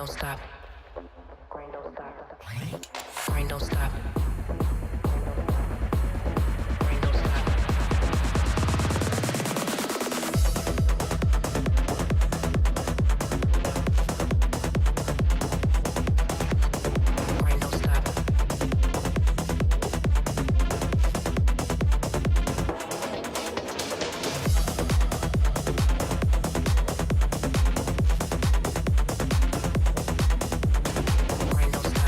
don't stop. Grind don't stop. Grind don't stop. Grind don't stop. Grind don't stop. Grind don't stop. Grind don't stop. Grind don't stop.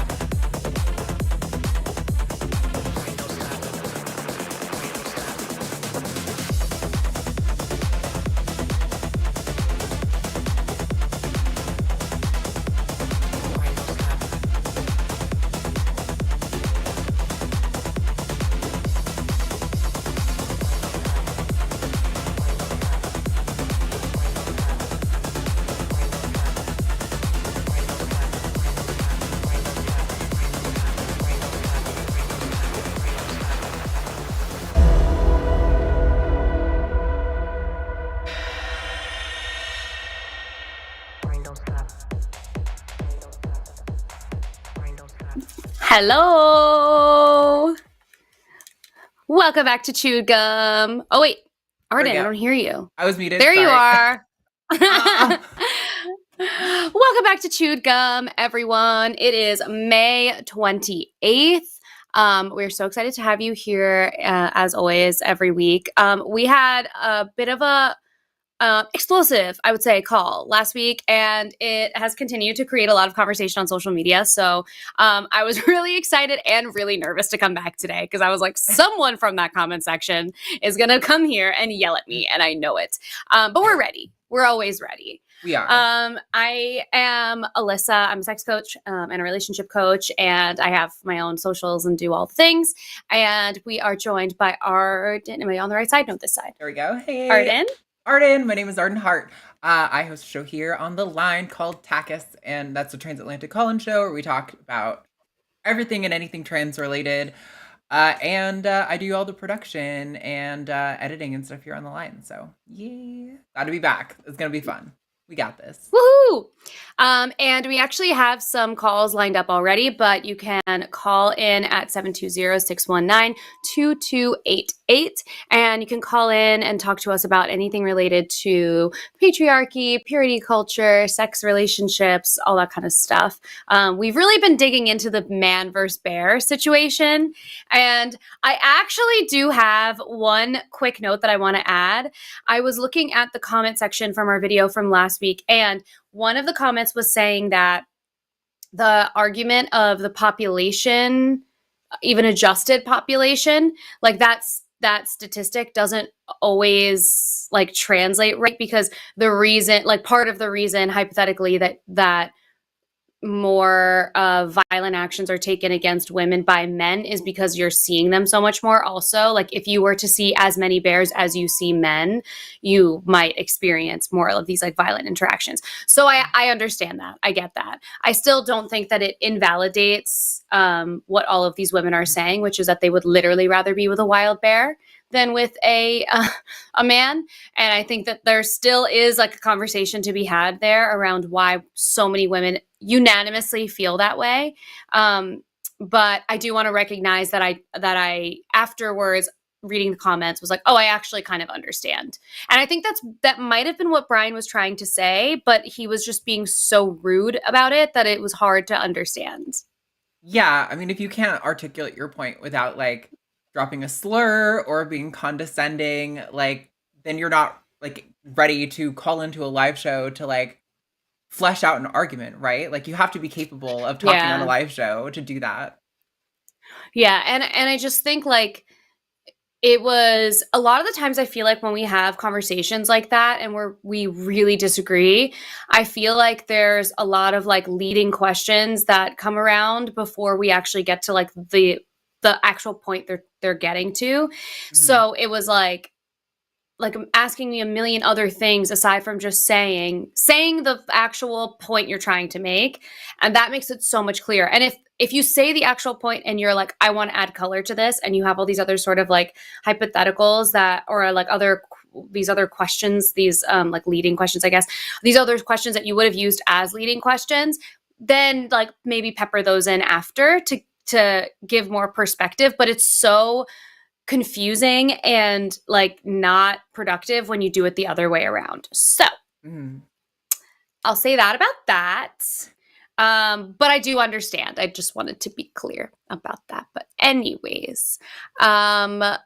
Grind don't stop. Grind don't stop. Grind don't stop. Hello. Welcome back to Chewed Gum. Oh, wait. Arden, I go. don't hear you. I was muted. There you sorry. are. Ah. Welcome back to Chewed Gum, everyone. It is May 28th. We're so excited to have you here, as always, every week. We had a bit of a explosive, I would say, call last week, and it has continued to create a lot of conversation on social media. So I was really excited and really nervous to come back today because I was like, someone from that comment section is going to come here and yell at me, and I know it. But we're ready. We're always ready. We are. I am Alyssa. I'm a sex coach and a relationship coach, and I have my own socials and do all the things. And we are joined by Arden. Am I on the right side? No, this side. There we go. Hey. Arden. Arden. My name is Arden Hart. I host a show here on the line called Takis, and that's a transatlantic call-in show where we talk about everything and anything trans related. And I do all the production and editing and stuff here on the line. So yeah, glad to be back. It's gonna be fun. We got this. Woohoo! And we actually have some calls lined up already, but you can call in at 720-619-2288. And you can call in and talk to us about anything related to patriarchy, purity culture, sex relationships, all that kind of stuff. We've really been digging into the man versus bear situation. And I actually do have one quick note that I want to add. I was looking at the comment section from our video from last week, and one of the comments was saying that the argument of the population, even adjusted population, like that statistic doesn't always like translate right, because the reason, like part of the reason hypothetically that more violent actions are taken against women by men is because you're seeing them so much more. Also, like if you were to see as many bears as you see men, you might experience more of these like violent interactions. So I understand that. I get that. I still don't think that it invalidates what all of these women are saying, which is that they would literally rather be with a wild bear than with a man. And I think that there still is like a conversation to be had there around why so many women unanimously feel that way. But I do want to recognize that I afterwards reading the comments was like, oh, I actually kind of understand. And I think that might have been what Brian was trying to say, but he was just being so rude about it that it was hard to understand. Yeah, I mean, if you can't articulate your point without like dropping a slur or being condescending, like then you're not like ready to call into a live show to like flesh out an argument, right? Like you have to be capable of talking on a live show to do that. Yeah, and I just think like it was a lot of the times I feel like when we have conversations like that and we really disagree, I feel like there's a lot of like leading questions that come around before we actually get to like the actual point they're getting to. Mm-hmm. So it was like asking me a million other things aside from just saying the actual point you're trying to make. And that makes it so much clearer. And if you say the actual point and you're like, I want to add color to this, and you have all these other sort of like hypotheticals that, or like these other questions, these like leading questions, I guess, these other questions that you would have used as leading questions, then like maybe pepper those in after to give more perspective. But it's so confusing and like not productive when you do it the other way around. So I'll say that about that. But I do understand. I just wanted to be clear about that. But anyways, yeah,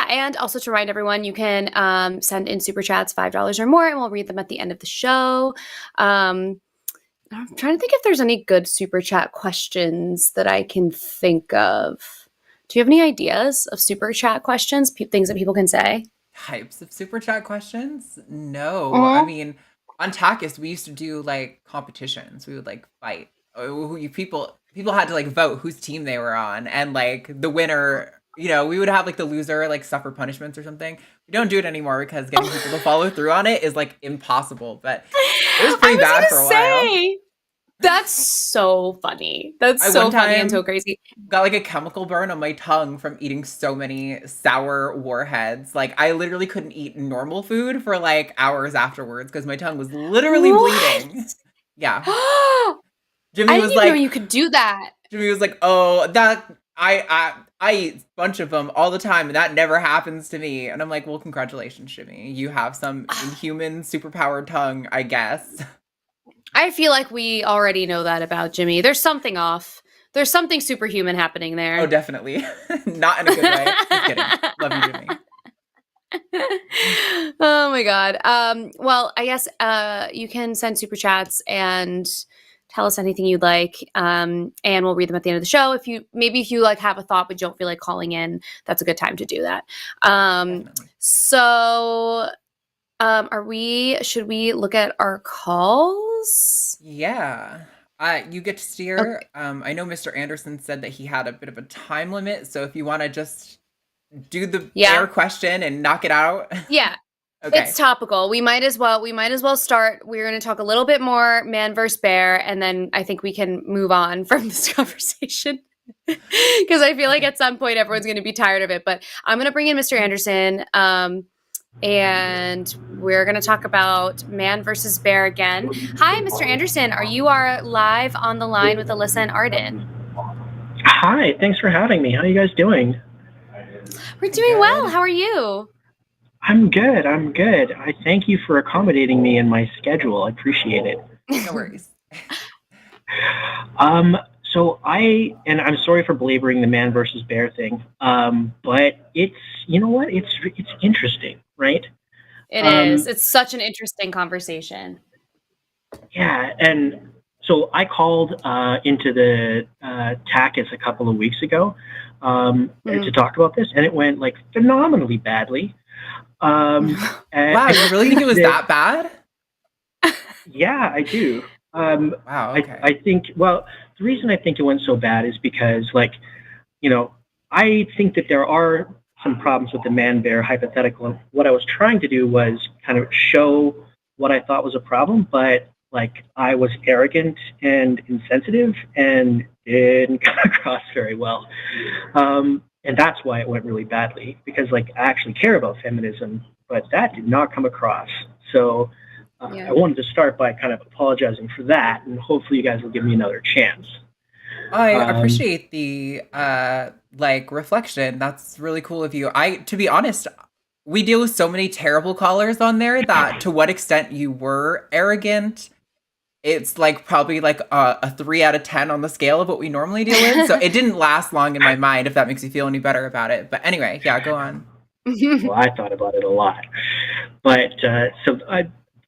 and also to remind everyone, you can send in super chats, $5 or more, and we'll read them at the end of the show. I'm trying to think if there's any good super chat questions that I can think of. Do you have any ideas of super chat questions, things that people can say? Types of super chat questions? No. I mean, on Takis, we used to do like competitions. We would like fight. People had to like vote whose team they were on, and like the winner, you know, we would have like the loser like suffer punishments or something. We don't do it anymore because getting people to follow through on it is like impossible. But it was pretty bad for a while. That's so funny. That's so funny and so crazy. Got like a chemical burn on my tongue from eating so many sour warheads. Like I literally couldn't eat normal food for like hours afterwards because my tongue was literally bleeding. Yeah. Jimmy was like, "I didn't know you could do that." Jimmy was like, "Oh, that I eat a bunch of them all the time, and that never happens to me." And I'm like, "Well, congratulations, Jimmy. You have some inhuman, superpowered tongue, I guess." I feel like we already know that about Jimmy. There's something off. There's something superhuman happening there. Oh, definitely. Not in a good way. Just kidding. Love you, Jimmy. Oh my God. Well, I guess you can send super chats and tell us anything you'd like, and we'll read them at the end of the show. If you like have a thought but don't feel like calling in, that's a good time to do that. So should we look at our calls? Yeah. You get to steer. Okay. I know Mr. Anderson said that he had a bit of a time limit, so if you want to just do the bear question and knock it out. Yeah. Okay. It's topical. We might as well start. We're going to talk a little bit more man versus bear, and then I think we can move on from this conversation. Because I feel like at some point everyone's going to be tired of it. But I'm going to bring in Mr. Anderson, and we're going to talk about man versus bear again. Hi, Mr. Anderson. You are live on the line with Alyssa and Arden. Hi. Thanks for having me. How are you guys doing? We're doing well. How are you? I'm good. I thank you for accommodating me in my schedule. I appreciate it. No worries. So I'm sorry for belaboring the man versus bear thing, but it's, you know what? It's interesting, right? It is. It's such an interesting conversation. Yeah, and so I called into the Takis a couple of weeks ago to talk about this, and it went like phenomenally badly. Wow, you really think it was that bad? Yeah, I do. Wow. Okay. I think, well, the reason I think it went so bad is because, like, you know, I think that there are some problems with the man-bear hypothetical. What I was trying to do was kind of show what I thought was a problem, but, like, I was arrogant and insensitive and didn't come across very well. And that's why it went really badly, because, like, I actually care about feminism, but that did not come across. So I wanted to start by kind of apologizing for that, and hopefully you guys will give me another chance. I appreciate the reflection. That's really cool of you. To be honest, we deal with so many terrible callers on there that to what extent you were arrogant, it's like probably like a 3 out of 10 on the scale of what we normally deal with. So it didn't last long in my mind, if that makes you feel any better about it. But anyway, yeah, go on. Well, I thought about it a lot, but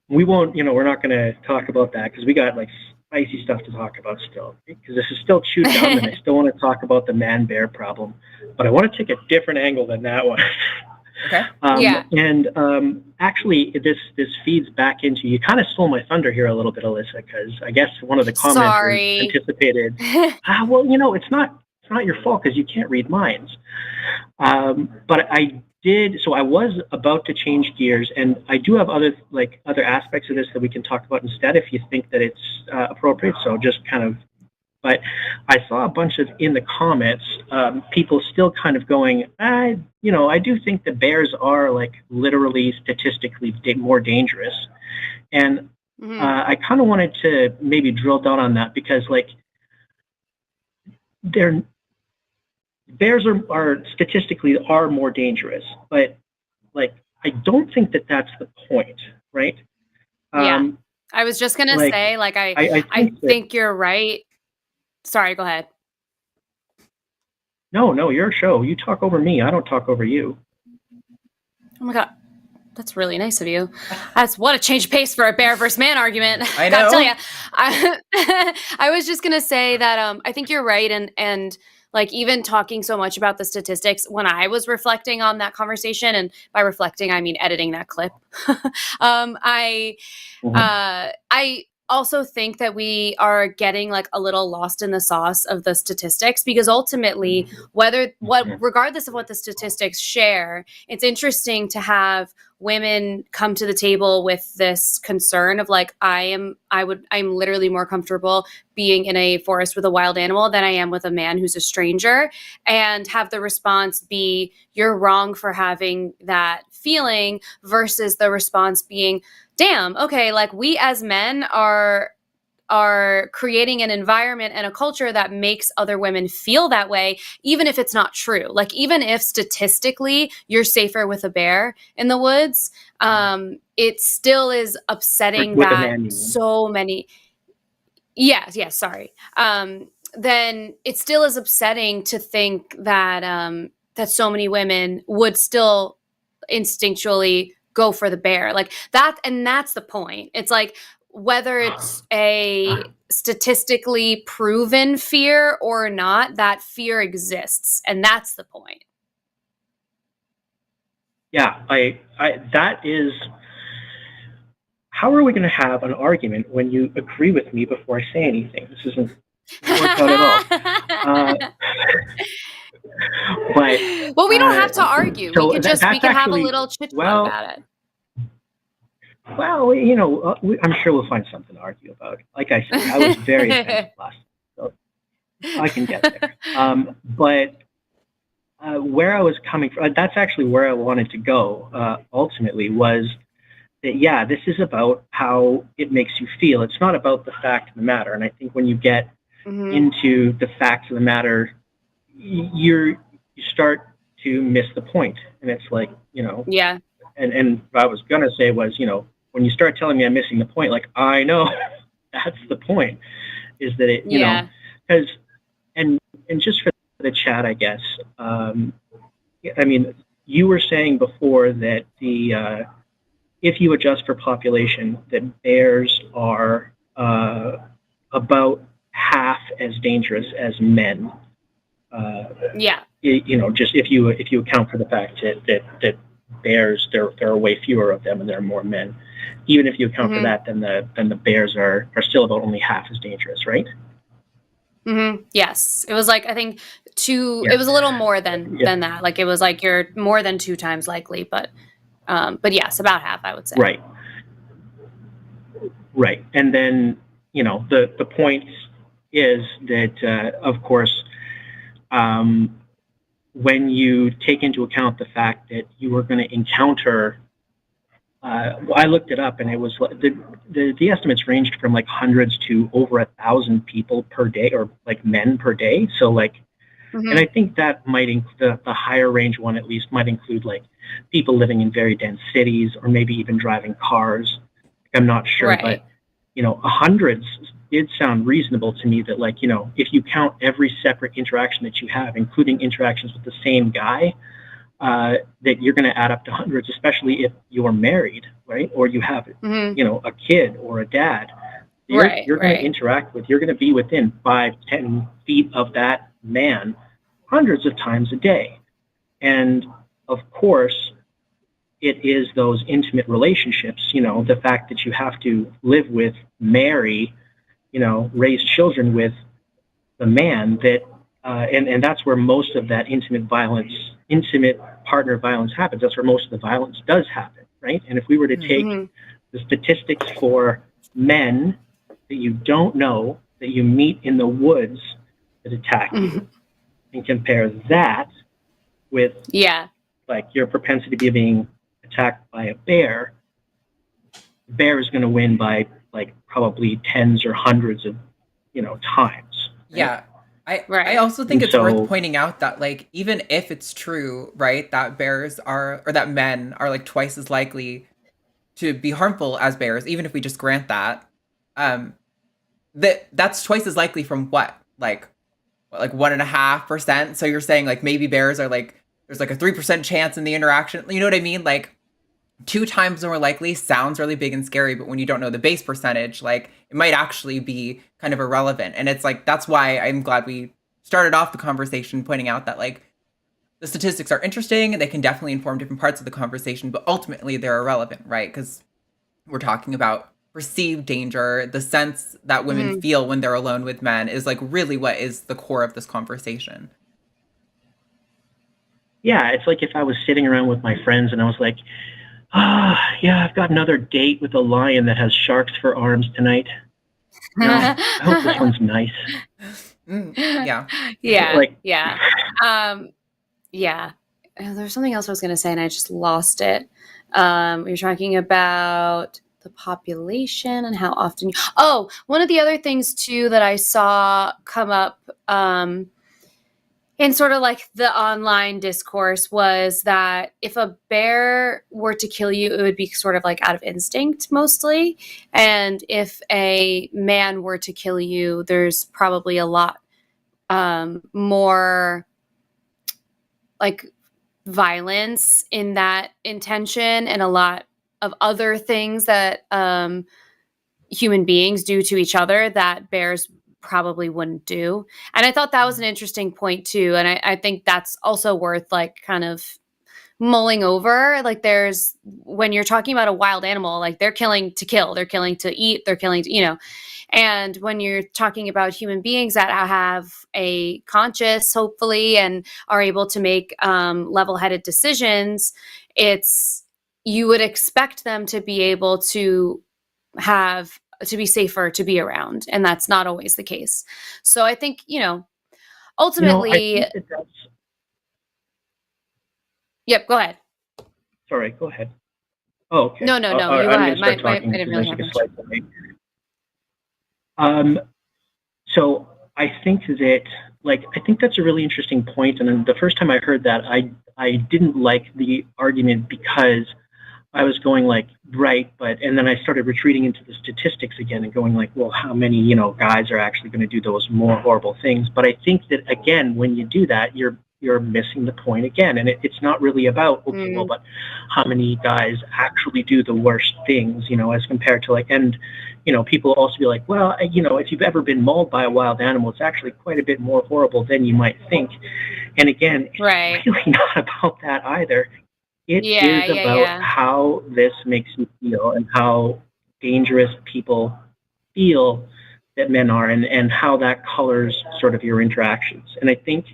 we won't, we're not going to talk about that because we got like spicy stuff to talk about still, because this is still chewed down and I still want to talk about the man-bear problem, but I want to take a different angle than that one. Okay. And actually, this feeds back into, you kind of stole my thunder here a little bit, Alyssa, because I guess one of the commenters anticipated. Well, it's not your fault because you can't read minds. But I did. So I was about to change gears, and I do have other aspects of this that we can talk about instead if you think that it's appropriate. So just kind of. But I saw a bunch of, in the comments, people still kind of going, I do think the bears are like literally statistically more dangerous. And I kind of wanted to maybe drill down on that because, like, bears are statistically are more dangerous, but like I don't think that that's the point, right? Yeah. I was just gonna like, say, like, I I think think you're right. Sorry, go ahead. No, your show. You talk over me. I don't talk over you. Oh my God. That's really nice of you. That's what a change of pace for a bear versus man argument. I know. Gotta tell you, I was just gonna say that I think you're right, and like even talking so much about the statistics when I was reflecting on that conversation, and by reflecting I mean editing that clip. I also think that we are getting like a little lost in the sauce of the statistics because ultimately, regardless of what the statistics share, it's interesting to have women come to the table with this concern of like, I'm literally more comfortable being in a forest with a wild animal than I am with a man who's a stranger, and have the response be, you're wrong for having that feeling, versus the response being, damn, okay, like we as men are creating an environment and a culture that makes other women feel that way, even if it's not true. Like even if statistically you're safer with a bear in the woods, it still is upsetting with that so many. Yes, sorry. Then it still is upsetting to think that that so many women would still instinctually go for the bear like that. And that's the point. It's like, whether it's a statistically proven fear or not, that fear exists. And that's the point. Yeah, I that is, how are we going to have an argument when you agree with me before I say anything? This isn't work out at all. But well, we don't have to argue. So we can have a little chit chat about it. Well, I'm sure we'll find something to argue about. Like I said, I was very offended last, so I can get there. But where I was coming from, that's actually where I wanted to go. Ultimately, was that this is about how it makes you feel. It's not about the fact of the matter. And I think when you get into the facts of the matter, you start to miss the point. And it's like, Yeah. And what I was gonna say was, when you start telling me I'm missing the point, like I know that's the point, is that it, because and just for the chat, I guess. I mean, you were saying before that if you adjust for population, that bears are about half as dangerous as men. Just if you account for the fact that bears, there are way fewer of them and there are more men. Even if you account for that, then the bears are still about only half as dangerous, right? Yes, it was like, I think it was a little more than that. Like it was like you're more than 2 times likely, but yes, about half, I would say. Right. And then the point is that of course, when you take into account the fact that you were going to encounter, I looked it up, and it was the estimates ranged from like hundreds to over 1,000 people per day, or like men per day. So like, and I think that might include the higher range one, at least, might include like people living in very dense cities, or maybe even driving cars. I'm not sure, but hundreds did sound reasonable to me. That like, if you count every separate interaction that you have, including interactions with the same guy, that you're going to add up to hundreds, especially if you're married, right? Or you have, a kid or a dad. You're going to interact with, you're going to be within 5-10 feet of that man hundreds of times a day. And of course, it is those intimate relationships, the fact that you have to live with, marry, raise children with the man that, and that's where most of that intimate partner violence happens. That's where most of the violence does happen, right? And if we were to take the statistics for men that you don't know, that you meet in the woods that attack you, and compare that with like your propensity to be being attacked by a bear is going to win by like probably tens or hundreds of, times. Right? Yeah. I Right. also think And it's worth pointing out that, like, even if it's true, right, that bears are, or that men are like twice as likely to be harmful as bears, even if we just grant that, um, that's twice as likely from what, like 1.5%. So you're saying like maybe bears are like, there's like a 3% chance in the interaction. You know what I mean? Like 2 times more likely sounds really big and scary, but when you don't know the base percentage, like it might actually be kind of irrelevant. And it's like, that's why I'm glad we started off the conversation pointing out that, like, the statistics are interesting and they can definitely inform different parts of the conversation, but ultimately they're irrelevant, right? Because we're talking about perceived danger. The sense that women feel when they're alone with men is like really what is the core of this conversation. Yeah, it's like if I was sitting around with my friends and I was like, yeah, I've got another date with a lion that has sharks for arms tonight. I hope this one's nice. Yeah. Yeah. Like, yeah. Yeah. There's something else I was going to say and I just lost it. You're talking about the population and how often one of the other things too that I saw come up in sort of like the online discourse was that if a bear were to kill you, it would be sort of like out of instinct mostly. And if a man were to kill you, there's probably a lot more like violence in that intention and a lot of other things that human beings do to each other that bears probably wouldn't do. And I thought that was an interesting point too. And I think that's also worth like kind of mulling over. Like there's, when you're talking about a wild animal, like they're killing to kill, they're killing to eat, they're killing to, and when you're talking about human beings that have a conscious, hopefully, and are able to make level-headed decisions, you would expect them to be able to be safer to be around. And that's not always the case. So I think, ultimately, I think that's... Yep, go ahead. Sorry, go ahead. Oh, okay. No, you go ahead. I didn't really have much. So I think that's a really interesting point. And then the first time I heard that, I didn't like the argument because I was going like, right, and then I started retreating into the statistics again and going like, well, how many, guys are actually going to do those more horrible things? But I think that, again, when you do that, you're missing the point again. And it's not really about, but how many guys actually do the worst things, as compared to like, and, people also be like, well, if you've ever been mauled by a wild animal, it's actually quite a bit more horrible than you might think. And again, it's really not about that either. It is about how this makes you feel and how dangerous people feel that men are, and how that colors sort of your interactions. And I think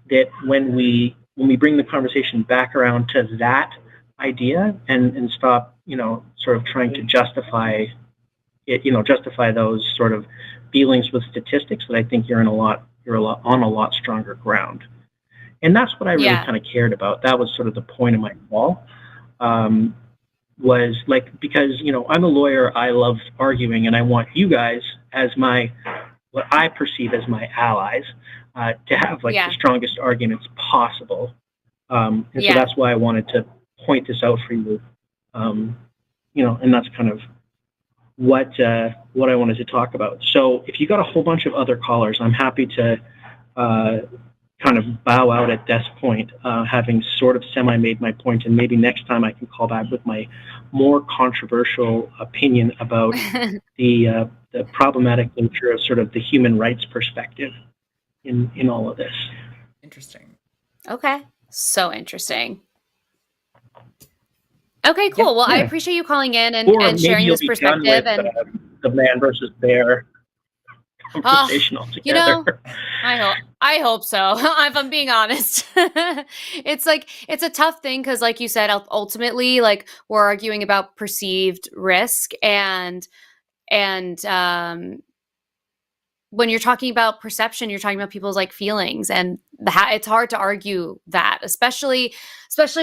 that when we bring the conversation back around to that idea and stop, sort of trying to justify it, justify those sort of feelings with statistics, that I think you're on a lot stronger ground. And that's what I really kind of cared about. That was sort of the point of my call, was like, because, I'm a lawyer, I love arguing, and I want you guys as what I perceive as my allies, to have like the strongest arguments possible. And so that's why I wanted to point this out for you, and that's kind of what I wanted to talk about. So if you got a whole bunch of other callers, I'm happy to kind of bow out at this point, having sort of semi-made my point, and maybe next time I can call back with my more controversial opinion about the problematic nature of sort of the human rights perspective in all of this. Interesting. Okay. So interesting. Okay, cool. Well, I appreciate you calling in and sharing this perspective. And the man versus bear conversation altogether. I hope so. If I'm being honest, it's a tough thing because, like you said, ultimately, like we're arguing about perceived risk, and when you're talking about perception, you're talking about people's like feelings, and it's hard to argue that, especially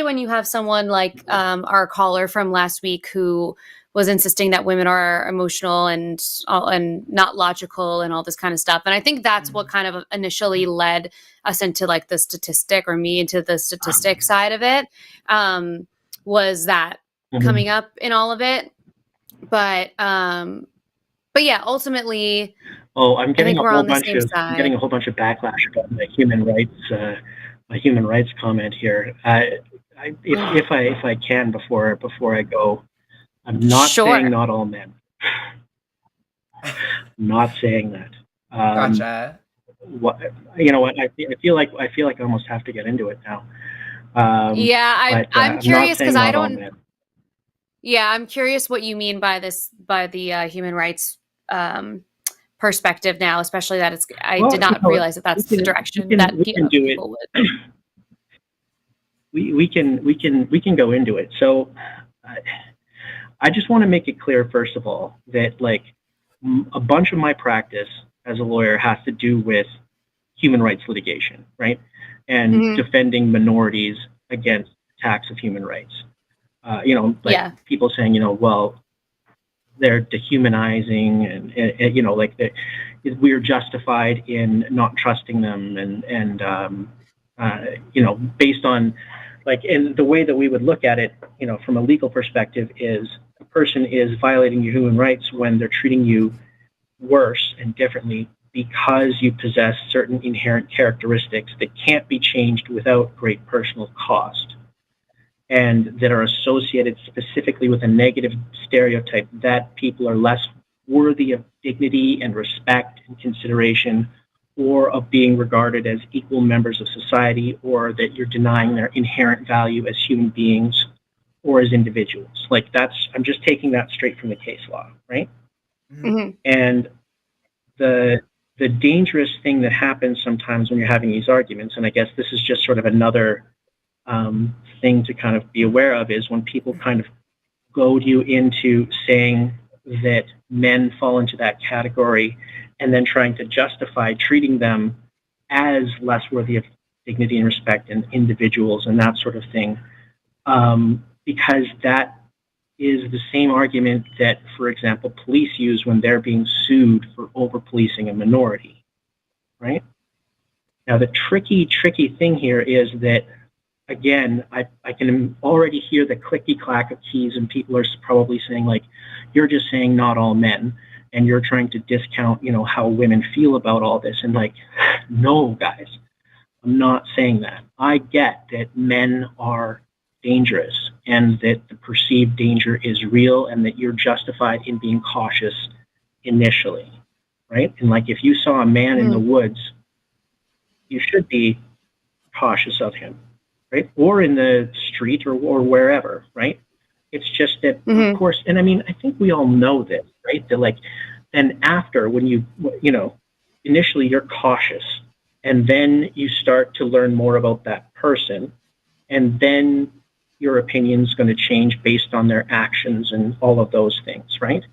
when you have someone like our caller from last week who was insisting that women are emotional and not logical and all this kind of stuff. And I think that's what kind of initially led us into like the statistic, or me into the statistic side of it, was that coming up in all of it. But yeah, ultimately, I'm getting a whole bunch of backlash about my human rights comment here. If I can, before I go, I'm not saying not all men. Not saying that. Gotcha. You know what? I feel like I almost have to get into it now. I'm curious because I don't. Men. Yeah, I'm curious what you mean by the human rights perspective now, especially that I did not realize that that's the direction that people would. We can go into it. So I just want to make it clear, first of all, that like a bunch of my practice as a lawyer has to do with human rights litigation, right? And defending minorities against attacks of human rights. People saying, well, they're dehumanizing and we're justified in not trusting them and based on and the way that we would look at it, from a legal perspective, is a person is violating your human rights when they're treating you worse and differently because you possess certain inherent characteristics that can't be changed without great personal cost, and that are associated specifically with a negative stereotype that people are less worthy of dignity and respect and consideration, or of being regarded as equal members of society, or that you're denying their inherent value as human beings or as individuals. I'm just taking that straight from the case law, right? And the dangerous thing that happens sometimes when you're having these arguments, and I guess this is just sort of another thing to kind of be aware of, is when people kind of goad you into saying that men fall into that category and then trying to justify treating them as less worthy of dignity and respect and individuals and that sort of thing, because that is the same argument that, for example, police use when they're being sued for over-policing a minority, right? Now, the tricky thing here is that, again, I can already hear the clicky-clack of keys, and people are probably saying, you're just saying not all men, and you're trying to discount, how women feel about all this. And no, guys, I'm not saying that. I get that men are dangerous and that the perceived danger is real and that you're justified in being cautious initially, right? And if you saw a man in the woods, you should be cautious of him, right? Or in the street or wherever, right? It's just that, of course, and I mean, I think we all know this, right? That then after, when initially you're cautious, and then you start to learn more about that person, and then your opinion's going to change based on their actions and all of those things, right?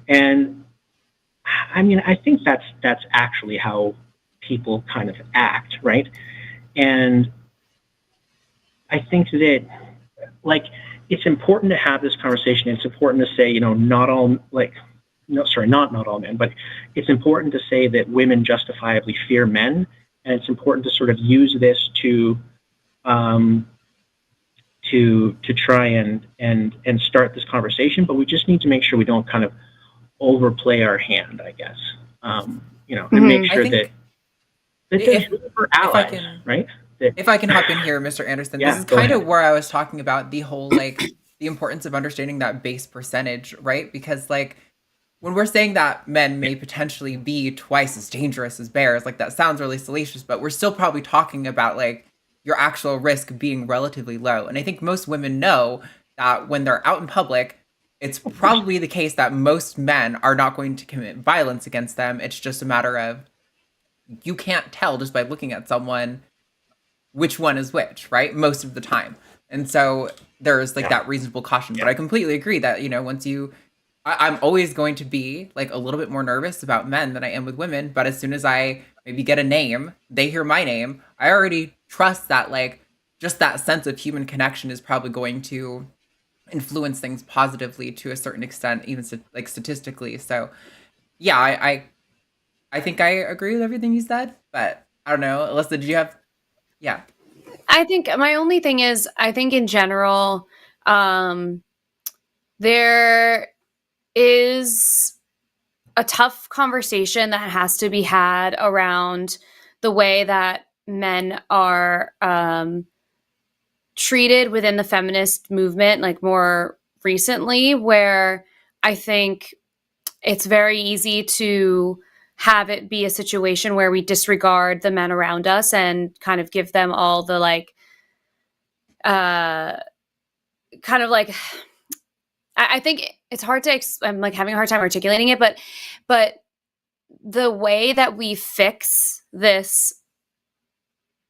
And I mean, I think that's actually how people kind of act, right? And I think that, it's important to have this conversation. It's important to say, not all, not all men, but it's important to say that women justifiably fear men, and it's important to sort of use this to try and start this conversation. But we just need to make sure we don't kind of overplay our hand, I guess. And make sure that we're allies, right? If I can hop in here, Mr. Anderson, this is kind of where I was talking about the whole, the importance of understanding that base percentage, right? Because, when we're saying that men may potentially be twice as dangerous as bears, that sounds really salacious, but we're still probably talking about, your actual risk being relatively low. And I think most women know that when they're out in public, it's probably the case that most men are not going to commit violence against them. It's just a matter of, you can't tell just by looking at someone which one is which, right? Most of the time. And so there's that reasonable caution. But I completely agree that, I'm always going to be a little bit more nervous about men than I am with women. But as soon as I maybe get a name, they hear my name, I already trust that just that sense of human connection is probably going to influence things positively to a certain extent, even like statistically. So yeah, I think I agree with everything you said, but I don't know. Alyssa, did you have? Yeah. I think my only thing is, I think in general, there is a tough conversation that has to be had around the way that men are treated within the feminist movement, like more recently, where I think it's very easy to have it be a situation where we disregard the men around us and kind of give them all the like, kind of like, I think it's hard to, I'm like having a hard time articulating it, but the way that we fix this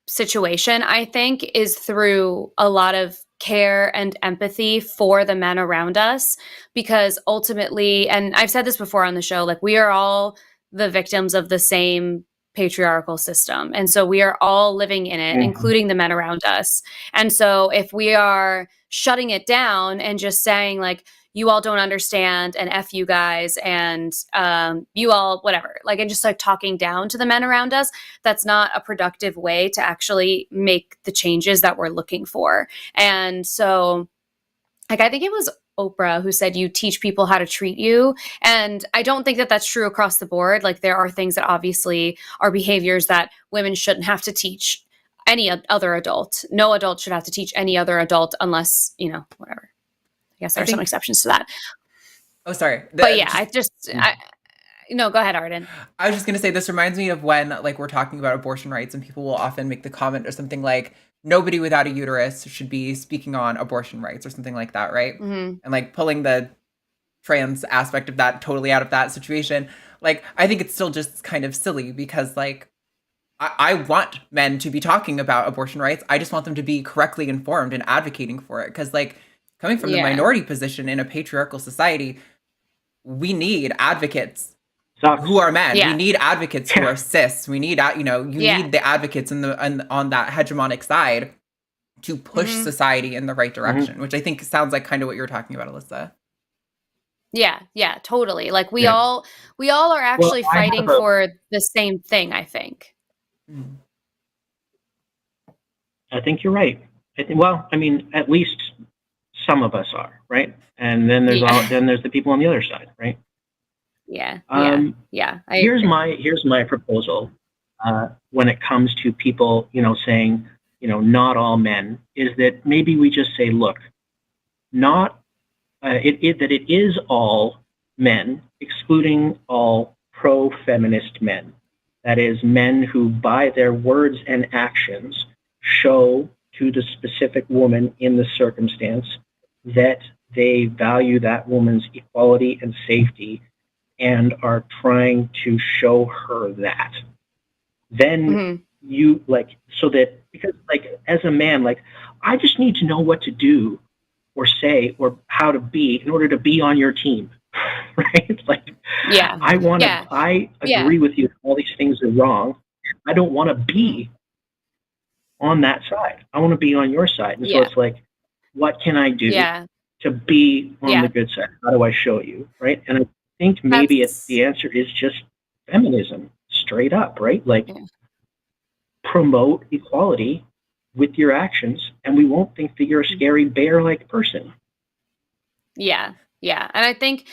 situation, I think, is through a lot of care and empathy for the men around us, because ultimately, and I've said this before on the show, like we are all the victims of the same patriarchal system. And so we are all living in it, including the men around us. And so if we are shutting it down and just saying like, you all don't understand and F you guys and you all whatever, like, and just like talking down to the men around us, that's not a productive way to actually make the changes that we're looking for. And so like, I think it was Oprah who said you teach people how to treat you. And I don't think that that's true across the board. Like there are things that obviously are behaviors that women shouldn't have to teach any other adult. No adult should have to teach any other adult unless, you know, whatever. I guess there are some exceptions to that. Oh, sorry. But yeah, no, go ahead, Arden. I was just going to say, this reminds me of when like we're talking about abortion rights and people will often make the comment or something like, nobody without a uterus should be speaking on abortion rights or something like that, right? And like pulling the trans aspect of that totally out of that situation. Like, I think it's still just kind of silly because like, I want men to be talking about abortion rights. I just want them to be correctly informed and advocating for it. Because like, coming from the minority position in a patriarchal society, we need advocates who are men. We need advocates who are cis. We need, you need the advocates on that hegemonic side to push society in the right direction, which I think sounds like kind of what you're talking about, Alyssa. Yeah, totally. Like we all are actually fighting for the same thing, I think. I think you're right. I mean, at least some of us are, right? And then there's the people on the other side, right? Yeah. Here's my proposal when it comes to people, saying, not all men, is that maybe we just say, look, not that it is all men, excluding all pro-feminist men. That is, men who, by their words and actions, show to the specific woman in the circumstance that they value that woman's equality and safety and are trying to show her that. Then you so that, because as a man, I just need to know what to do or say or how to be in order to be on your team. Right? I agree with you. All these things are wrong. I don't want to be on that side. I want to be on your side. And so it's like, what can I do to be on the good side? How do I show you? Right? And I think maybe the answer is just feminism, straight up, right? Promote equality with your actions, and we won't think that you're a scary bear-like person. Yeah. And I think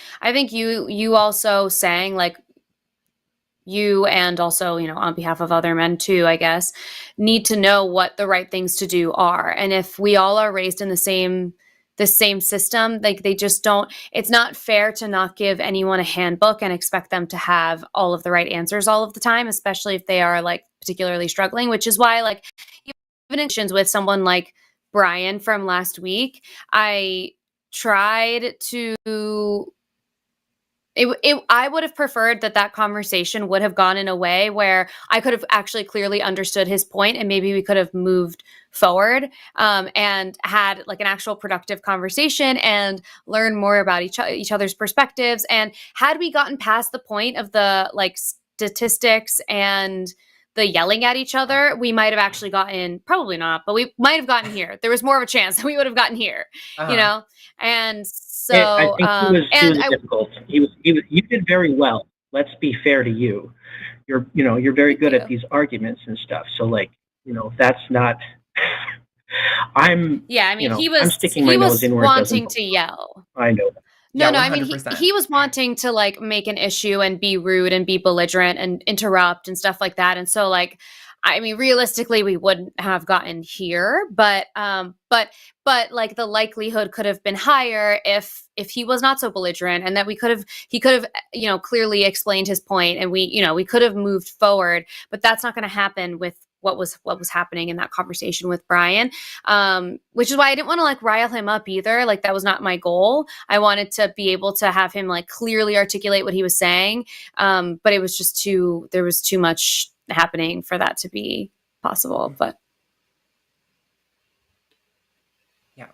you also saying you, and also, on behalf of other men too, I guess, need to know what the right things to do are. And if we all are raised in the same system, they just don't, it's not fair to not give anyone a handbook and expect them to have all of the right answers all of the time, especially if they are particularly struggling, which is why even in with someone like Brian from last week, I tried to I would have preferred that conversation would have gone in a way where I could have actually clearly understood his point, and maybe we could have moved forward and had an actual productive conversation and learn more about each other's perspectives. And had we gotten past the point of the statistics and the yelling at each other, we might have actually gotten, probably not, but we might have gotten here. There was more of a chance that we would have gotten here, you know? And so, And I think he was I, difficult. You did very well. Let's be fair to you. You're very good at these arguments and stuff. So like, that's not, yeah, I mean, I'm sticking my nose in where it doesn't wanting to yell. I know. No, Yeah, no, I mean, 100%. he was wanting to like make an issue and be rude and be belligerent and interrupt and stuff like that. And so like, I mean, realistically, we wouldn't have gotten here, but like the likelihood could have been higher if he was not so belligerent, and that he could have, clearly explained his point, and we could have moved forward. But that's not going to happen with what was happening in that conversation with Brian, which is why I didn't want to like rile him up either. Like that was not my goal. I wanted to be able to have him like clearly articulate what he was saying, but it was just there was too much happening for that to be possible. But yeah,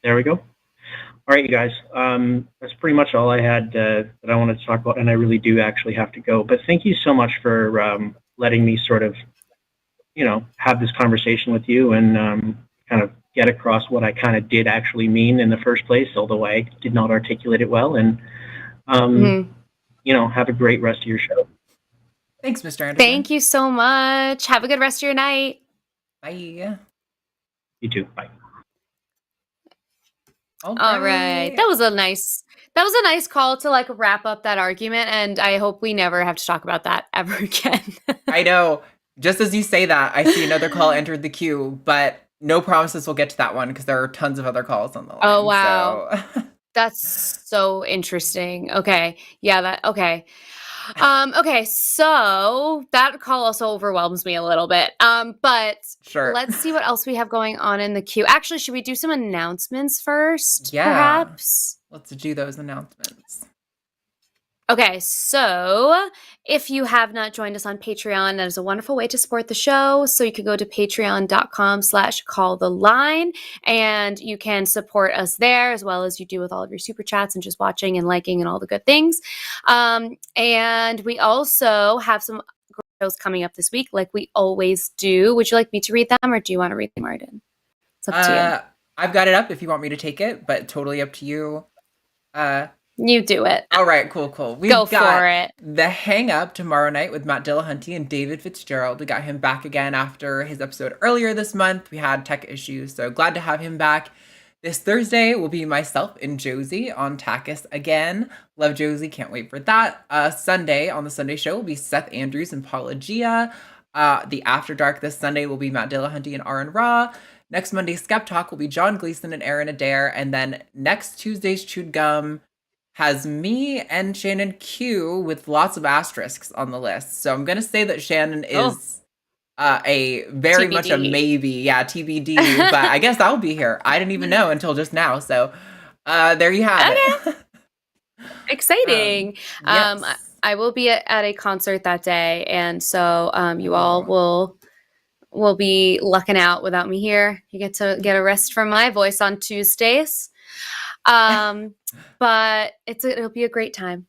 there we go. All right, you guys. That's pretty much all I had that I wanted to talk about, and I really do actually have to go. But thank you so much for letting me sort of, have this conversation with you and kind of get across what I kind of did actually mean in the first place, although I did not articulate it well. And have a great rest of your show. Thanks, Mr. Anderson. Thank you so much. Have a good rest of your night. Bye. You too. Bye. All right. That was a nice call to like wrap up that argument, and I hope we never have to talk about that ever again. I know. Just as you say that, I see another call entered the queue, but no promises we'll get to that one because there are tons of other calls on the line. Oh, wow. So. That's so interesting. Okay. Yeah, okay. Okay, so that call also overwhelms me a little bit. But sure. Let's see what else we have going on in the queue. Actually, should we do some announcements first? Yeah. Perhaps? Let's do those announcements. Okay, so if you have not joined us on Patreon, that is a wonderful way to support the show. So you could go to patreon.com/calltheline, and you can support us there as well as you do with all of your super chats and just watching and liking and all the good things. And we also have some shows coming up this week like we always do. Would you like me to read them, or do you want to read them, Arden? It's up to you. I've got it up if you want me to take it, but totally up to you. You do it. All right, cool. We've Go got for it. The Hang Up tomorrow night with Matt Dillahunty and David Fitzgerald. We got him back again after his episode earlier this month. We had tech issues, so glad to have him back. This Thursday will be myself and Josie on Takis again. Love Josie, can't wait for that. Sunday, on the Sunday show, will be Seth Andrews and Paula Gia. The After Dark this Sunday will be Matt Dillahunty and Aaron Ra. Next Monday, Skep Talk will be John Gleason and Aaron Adair. And then next Tuesday's Chewed Gum has me and Shannon Q with lots of asterisks on the list. So I'm going to say that Shannon is a very TBD. much a maybe. Yeah, TBD. But I guess I'll be here. I didn't even know until just now. So there you have it. Exciting. Yes. I will be at a concert that day. And so you all will be lucking out without me here. You get to get a rest from my voice on Tuesdays. But it'll be a great time.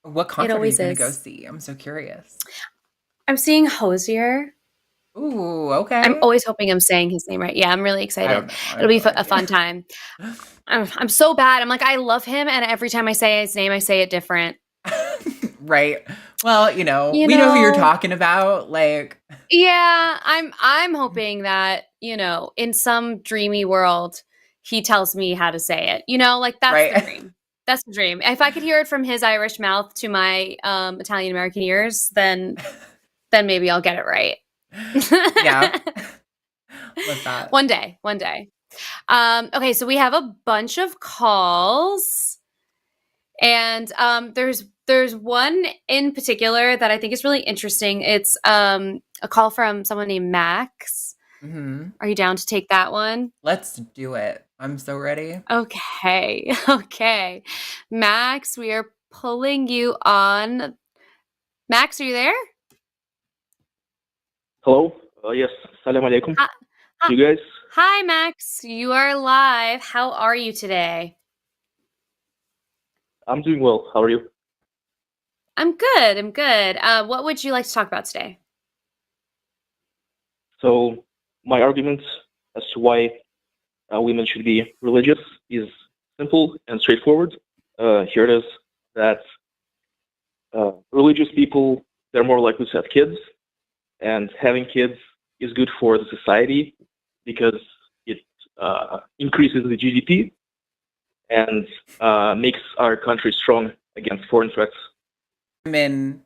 What concert are you going to go see? I'm so curious. I'm seeing Hosier. Ooh, okay. I'm always hoping I'm saying his name right. Yeah, I'm really excited. It'll be a fun time. I'm so bad. I'm like, I love him, and every time I say his name, I say it different. Right. Well, we know who you're talking about. Like, yeah, I'm hoping that in some dreamy world, he tells me how to say it. Like that's right. the dream. That's the dream. If I could hear it from his Irish mouth to my Italian American ears, then maybe I'll get it right. Yeah. What's that? One day. Okay, so we have a bunch of calls, and there's one in particular that I think is really interesting. It's a call from someone named Max. Mm-hmm. Are you down to take that one? Let's do it. I'm so ready. Okay. Max, we are pulling you on. Max, are you there? Hello. Yes. Salam alaikum. You guys? Hi, Max. You are live. How are you today? I'm doing well. How are you? I'm good. What would you like to talk about today? So my argument as to why women should be religious is simple and straightforward. Here it is, that religious people, they're more likely to have kids, and having kids is good for the society because it increases the GDP and makes our country strong against foreign threats. Women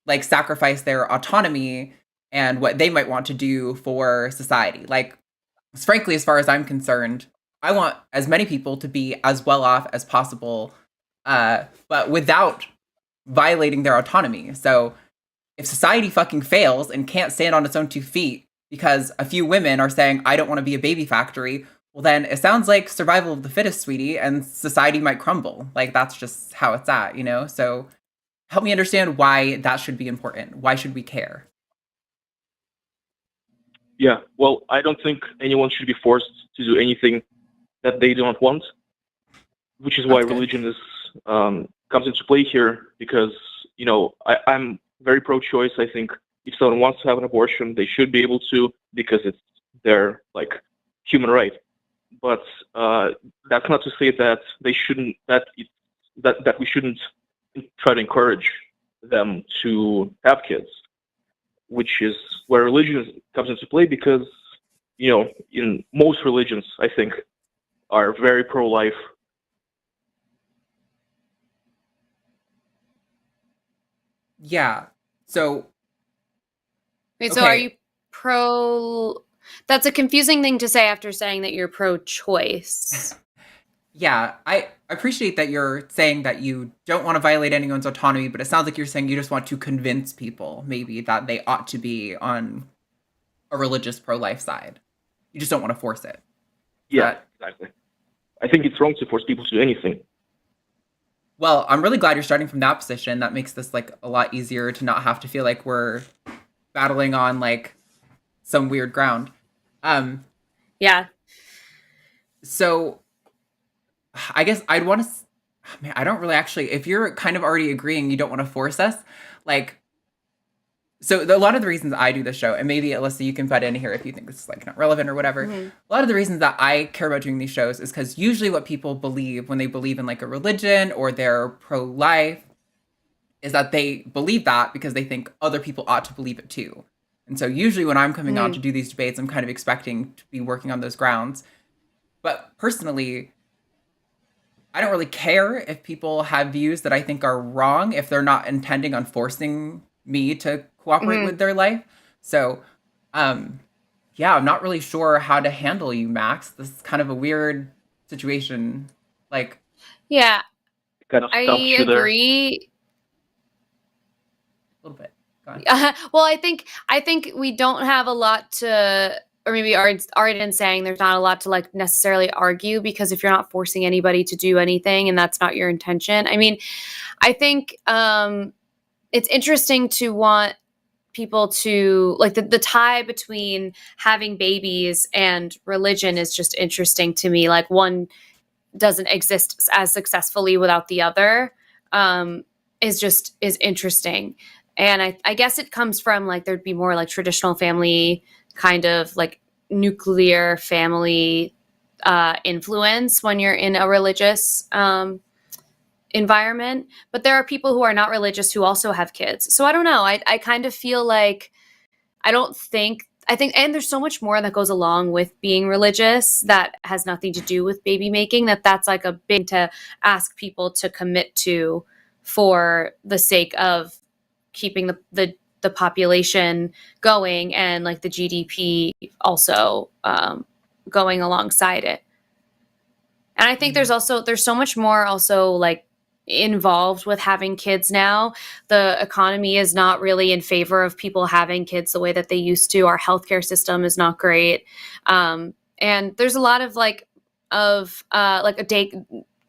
like sacrifice their autonomy and what they might want to do for society. Like, frankly, as far as I'm concerned, I want as many people to be as well off as possible, but without violating their autonomy. So if society fucking fails and can't stand on its own 2 feet because a few women are saying, I don't want to be a baby factory, well, then it sounds like survival of the fittest, sweetie, and society might crumble. Like, that's just how it's at, you know? So help me understand why that should be important. Why should we care? Yeah, well, I don't think anyone should be forced to do anything that they don't want, which is why religion is comes into play here, because, you know, I'm very pro-choice. I think if someone wants to have an abortion, they should be able to, because it's their, like, human right. But that's not to say that they shouldn't, that we shouldn't try to encourage them to have kids, which is where religion comes into play, because, you know, in most religions, I think, are very pro-life. Yeah. So Wait, so are you pro? That's a confusing thing to say after saying that you're pro-choice. Yeah, I appreciate that you're saying that you don't want to violate anyone's autonomy, but it sounds like you're saying you just want to convince people maybe that they ought to be on a religious pro-life side. You just don't want to force it. Yeah, exactly. I think it's wrong to force people to do anything. Well, I'm really glad you're starting from that position. That makes this like a lot easier to not have to feel like we're battling on like some weird ground. Yeah. So I guess I'd want to, man, I don't really actually, if you're kind of already agreeing you don't want to force us, like, so a lot of the reasons I do the show, and maybe Alyssa, you can butt in here if you think this is like not relevant or whatever. Mm-hmm. A lot of the reasons that I care about doing these shows is because usually what people believe when they believe in like a religion or they're pro-life is that they believe that because they think other people ought to believe it too. And so usually when I'm coming on to do these debates, I'm kind of expecting to be working on those grounds. But personally, I don't really care if people have views that I think are wrong if they're not intending on forcing me to cooperate with their life. So, yeah, I'm not really sure how to handle you, Max. This is kind of a weird situation. Like, yeah, kind of I agree. A little bit. Go on. Well, I think we don't have a lot to, or maybe Arden saying there's not a lot to like necessarily argue, because if you're not forcing anybody to do anything and that's not your intention, I mean, I think it's interesting to want people to like the tie between having babies and religion is just interesting to me. Like one doesn't exist as successfully without the other, is interesting. And I guess it comes from like there'd be more like traditional family kind of like nuclear family influence when you're in a religious environment. But there are people who are not religious who also have kids. So I don't know. I kind of feel like I think, and there's so much more that goes along with being religious that has nothing to do with baby making, that's like a big to ask people to commit to for the sake of keeping the population going and like the GDP also going alongside it. And I think there's so much more also like involved with having kids now. The economy is not really in favor of people having kids the way that they used to. Our healthcare system is not great. And there's a lot of like a day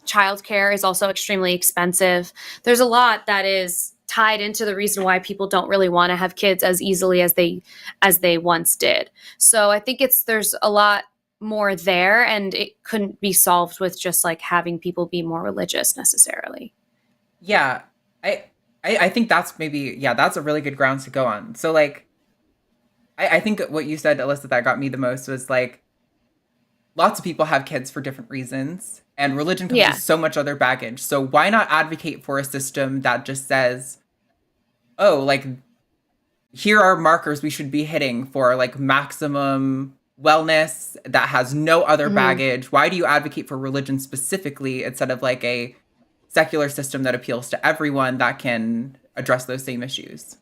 childcare is also extremely expensive. There's a lot that is tied into the reason why people don't really want to have kids as easily as they once did. So I think there's a lot more there, and it couldn't be solved with just like having people be more religious necessarily. Yeah, I think that's maybe, that's a really good grounds to go on. So like, I think what you said, Alyssa, that got me the most was like, lots of people have kids for different reasons, and religion comes Yeah. with so much other baggage. So why not advocate for a system that just says, oh, like, here are markers we should be hitting for like maximum wellness that has no other baggage? Why do you advocate for religion specifically instead of like a secular system that appeals to everyone that can address those same issues?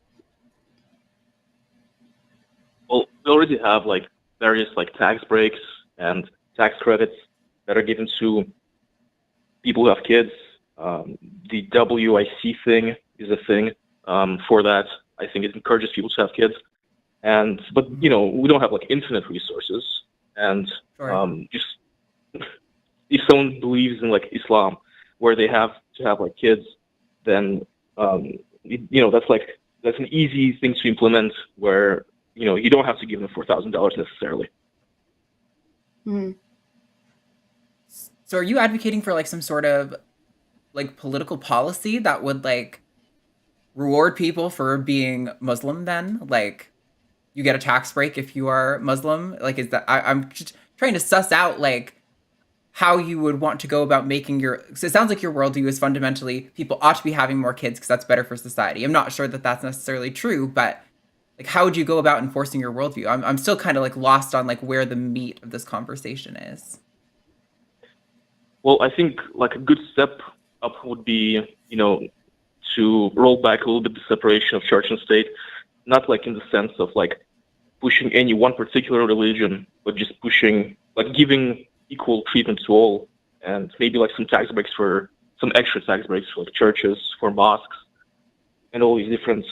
Well, we already have like various like tax breaks and tax credits that are given to people who have kids. The WIC thing is a thing for that. I think it encourages people to have kids, but we don't have like infinite resources, and Sure. just if someone believes in like Islam, where they have to have like kids, then that's an easy thing to implement, where you don't have to give them $4,000 necessarily. Mhm. So are you advocating for like some sort of like political policy that would like reward people for being Muslim then? Like you get a tax break if you are Muslim? Like is that I'm just trying to suss out like how you would want to go about making your, so it sounds like your worldview is fundamentally people ought to be having more kids because that's better for society. I'm not sure that that's necessarily true, but like how would you go about enforcing your worldview? I'm still kind of like lost on like where the meat of this conversation is. Well, I think like a good step up would be, to roll back a little bit the separation of church and state, not like in the sense of like pushing any one particular religion, but just pushing, like giving equal treatment to all, and maybe like some extra tax breaks for like churches, for mosques, and all these different,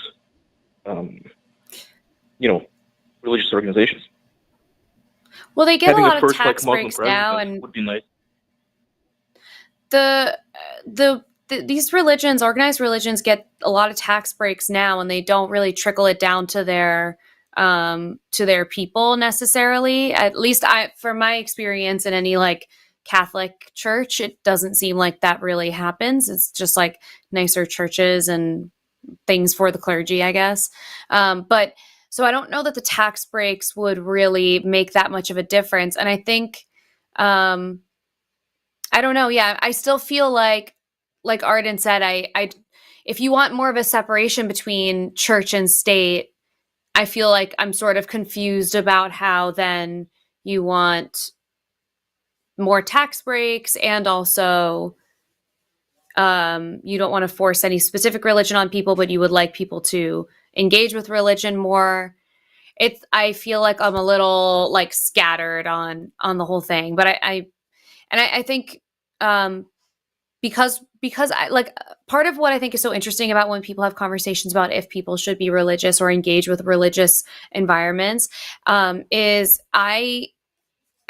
religious organizations. Well, they get Having a lot a of first like tax Muslim breaks now, president and would be nice. these religions, organized religions, get a lot of tax breaks now, and they don't really trickle it down to their people necessarily. At least from my experience in any like Catholic church, it doesn't seem like that really happens. It's just like nicer churches and things for the clergy, I guess. But so I don't know that the tax breaks would really make that much of a difference. And I think, I don't know. Yeah, I still feel like Arden said, if you want more of a separation between church and state, I feel like I'm sort of confused about how then you want more tax breaks, and also you don't want to force any specific religion on people, but you would like people to engage with religion more. I feel like I'm a little like scattered on the whole thing, but I think because I like, part of what I think is so interesting about when people have conversations about if people should be religious or engage with religious environments, is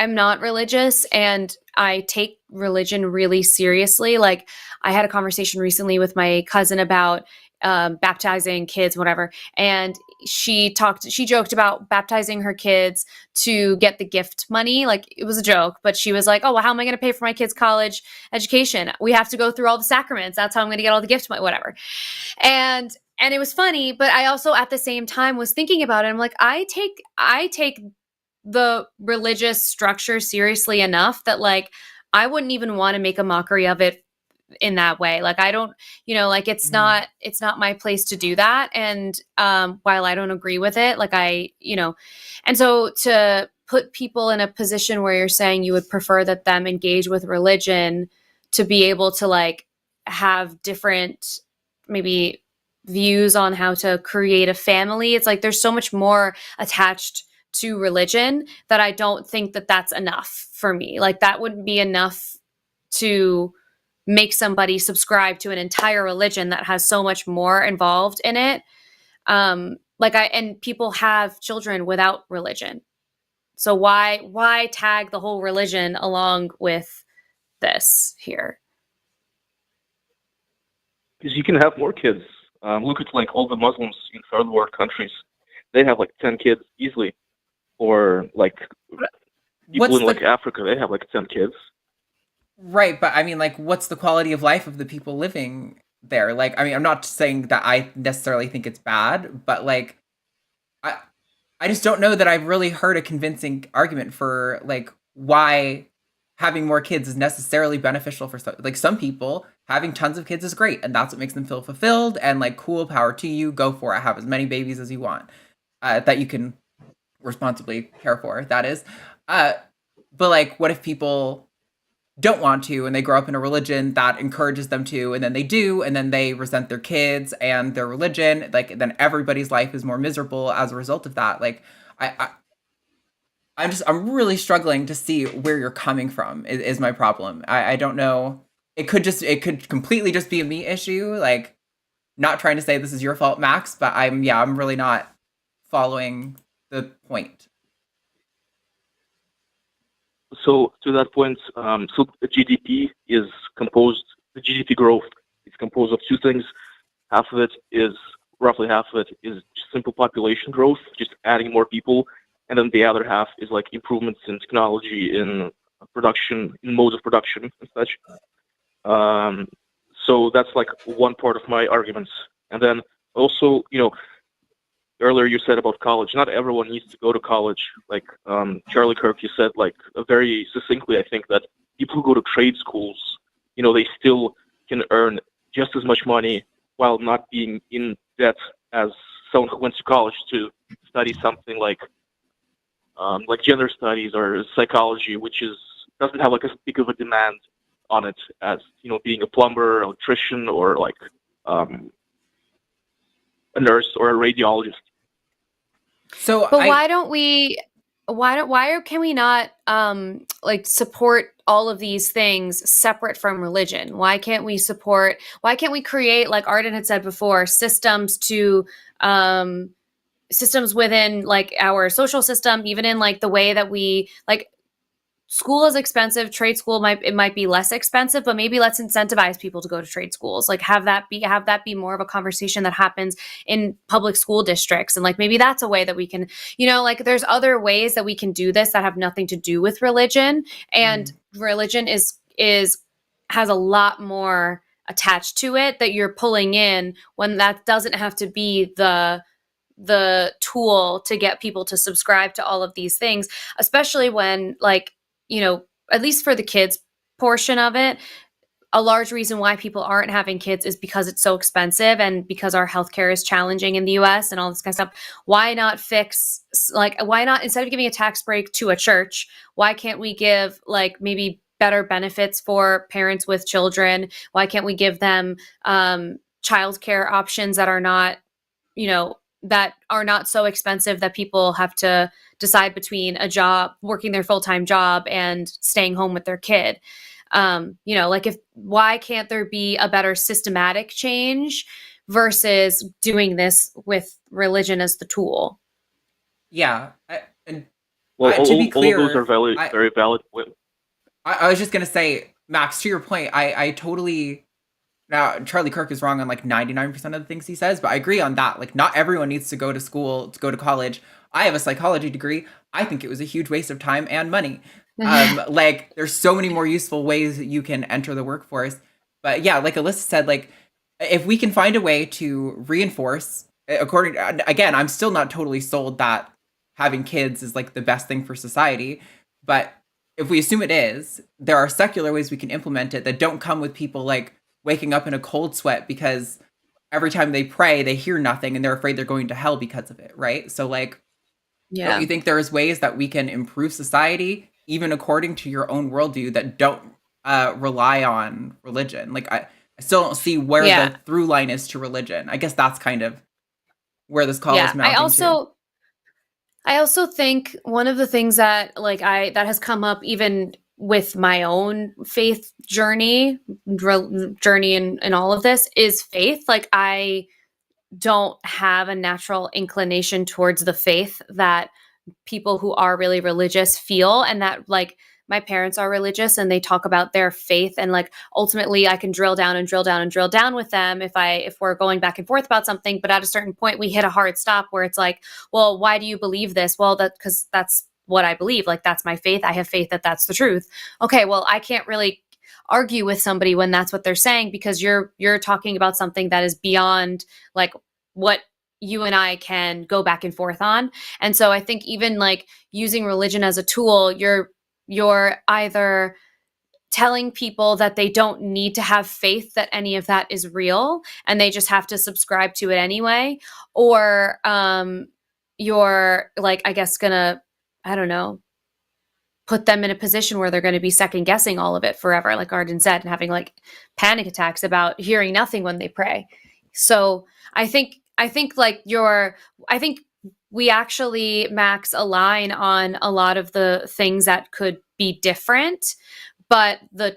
I'm not religious, and I take religion really seriously. Like, I had a conversation recently with my cousin about baptizing kids, whatever. And she joked about baptizing her kids to get the gift money. Like, it was a joke, but she was like, oh, well, how am I going to pay for my kids' college education? We have to go through all the sacraments. That's how I'm going to get all the gift money, whatever. And it was funny, but I also at the same time was thinking about it. I'm like, I take the religious structure seriously enough that like I wouldn't even want to make a mockery of it in that way. Like, I don't, like it's not my place to do that. And while I don't agree with it, like and so to put people in a position where you're saying you would prefer that them engage with religion to be able to like have different maybe views on how to create a family, it's like there's so much more attached to religion that I don't think that that's enough for me. Like, that wouldn't be enough to make somebody subscribe to an entire religion that has so much more involved in it. And people have children without religion. So why tag the whole religion along with this here? Because you can have more kids. Look at like all the Muslims in third world countries; they have like 10 kids easily. Or like people in like Africa, they have like 10 kids. Right, but I mean, like, what's the quality of life of the people living there? Like, I mean, I'm not saying that I necessarily think it's bad, but like, I just don't know that I've really heard a convincing argument for like why having more kids is necessarily beneficial for some people. Having tons of kids is great, and that's what makes them feel fulfilled and like cool. Power to you, go for it. Have as many babies as you want that you can responsibly care for. That is, but like, what if people don't want to and they grow up in a religion that encourages them to, and then they do, and then they resent their kids and their religion, like then everybody's life is more miserable as a result of that. Like I'm really struggling to see where you're coming from is my problem. I don't know. It could completely just be a me issue. Like, not trying to say this is your fault, Max, but I'm really not following the point. So to that point, so the GDP growth is composed of two things. Roughly half of it is just simple population growth, just adding more people. And then the other half is like improvements in technology, in production, in modes of production and such. So that's like one part of my arguments. And then also, earlier you said about college. Not everyone needs to go to college. Like Charlie Kirk, you said like very succinctly, I think, that people who go to trade schools, they still can earn just as much money while not being in debt as someone who went to college to study something like gender studies or psychology, which doesn't have like as big of a demand on it as being a plumber, electrician, or like a nurse or a radiologist. So, but why can we not support all of these things separate from religion? Why can't we create, like Arden had said before, systems within like our social system, even in like the way that we like school is expensive, trade school might be less expensive, but maybe let's incentivize people to go to trade schools. Like have that be more of a conversation that happens in public school districts. And like maybe that's a way that we can, like there's other ways that we can do this that have nothing to do with religion. And religion has a lot more attached to it that you're pulling in, when that doesn't have to be the tool to get people to subscribe to all of these things, especially when at least for the kids portion of it, a large reason why people aren't having kids is because it's so expensive and because our healthcare is challenging in the US and all this kind of stuff. Why not instead of giving a tax break to a church, why can't we give like maybe better benefits for parents with children? Why can't we give them childcare options that are not, so expensive that people have to decide between a job, working their full-time job, and staying home with their kid? Why can't there be a better systematic change versus doing this with religion as the tool? Yeah. To be clear, all of those are very valid. I was just going to say, Max, to your point, I totally... Now, Charlie Kirk is wrong on like 99% of the things he says, but I agree on that. Like, not everyone needs to go to school, to go to college. I have a psychology degree. I think it was a huge waste of time and money. Like, there's so many more useful ways that you can enter the workforce. But yeah, like Alyssa said, like, if we can find a way to reinforce, again, I'm still not totally sold that having kids is like the best thing for society. But if we assume it is, there are secular ways we can implement it that don't come with people like waking up in a cold sweat because every time they pray, they hear nothing and they're afraid they're going to hell because of it, right? So like, don't you think there's ways that we can improve society, even according to your own worldview, that don't rely on religion? Like, I still don't see where the through line is to religion. I guess that's kind of where this call is mounting to. I also think one of the things that that has come up even with my own faith journey in all of this is faith. Like, I don't have a natural inclination towards the faith that people who are really religious feel, and that like my parents are religious and they talk about their faith, and like ultimately I can drill down with them if we're going back and forth about something. But at a certain point we hit a hard stop where it's like, well, why do you believe this? Well, because that's what I believe. Like, that's my faith. I have faith that that's the truth. Okay, well, I can't really argue with somebody when that's what they're saying, because you're talking about something that is beyond like what you and I can go back and forth on. And so I think even like using religion as a tool, you're either telling people that they don't need to have faith that any of that is real and they just have to subscribe to it anyway, or you're like, I guess, gonna, I don't know, put them in a position where they're going to be second guessing all of it forever, like Arden said, and having like panic attacks about hearing nothing when they pray. So I think we actually, Max, align on a lot of the things that could be different, but the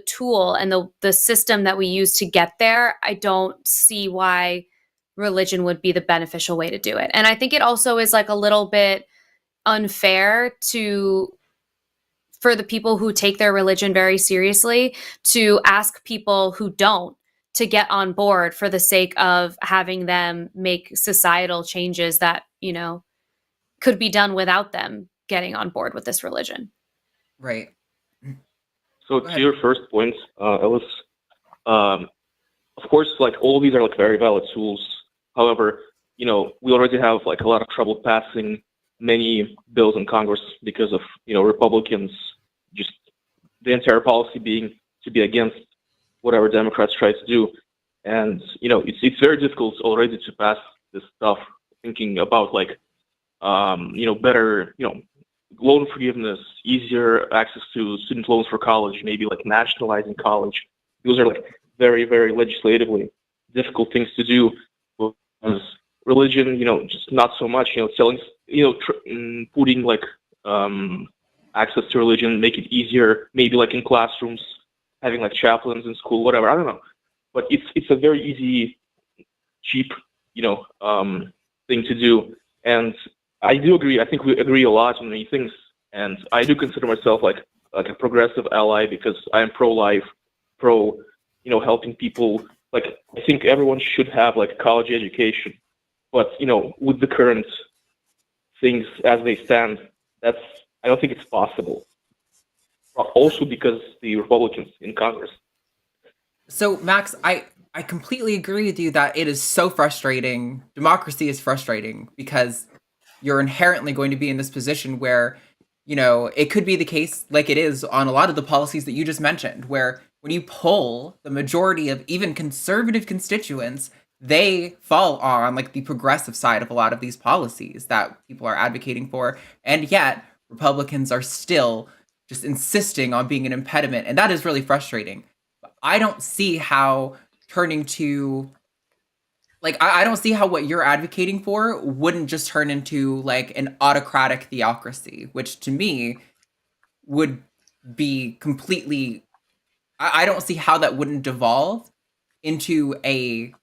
tool and the system that we use to get there, I don't see why religion would be the beneficial way to do it. And I think it also is like a little bit unfair for the people who take their religion very seriously to ask people who don't to get on board for the sake of having them make societal changes that, you know, could be done without them getting on board with this religion. Right. So to your first point, Alice, of course, like all these are like very valid tools. However, you know, we already have like a lot of trouble passing many bills in Congress because of, you know, Republicans, just the entire policy being to be against whatever Democrats try to do. And, you know, it's very difficult already to pass this stuff, thinking about like, you know, better, you know, loan forgiveness, easier access to student loans for college, maybe like nationalizing college. Those are like very, very legislatively difficult things to do. Because religion, you know, just not so much, you know, selling, you know, putting like access to religion, make it easier, maybe like in classrooms, having like chaplains in school, whatever, I don't know. But it's a very easy, cheap, you know, thing to do. And I do agree. I think we agree a lot on many things. And I do consider myself like a progressive ally because I am pro-life, pro, you know, helping people. Like, I think everyone should have like a college education. But, you know, with the current things as they stand, I don't think it's possible. Also because the Republicans in Congress. So, Max, I completely agree with you that it is so frustrating. Democracy is frustrating because you're inherently going to be in this position where, you know, it could be the case like it is on a lot of the policies that you just mentioned, where when you poll the majority of even conservative constituents, they fall on like the progressive side of a lot of these policies that people are advocating for. And yet Republicans are still just insisting on being an impediment. And that is really frustrating. I don't see how turning to, like, I don't see how what you're advocating for wouldn't just turn into like an autocratic theocracy, which to me would be completely, I don't see how that wouldn't devolve into a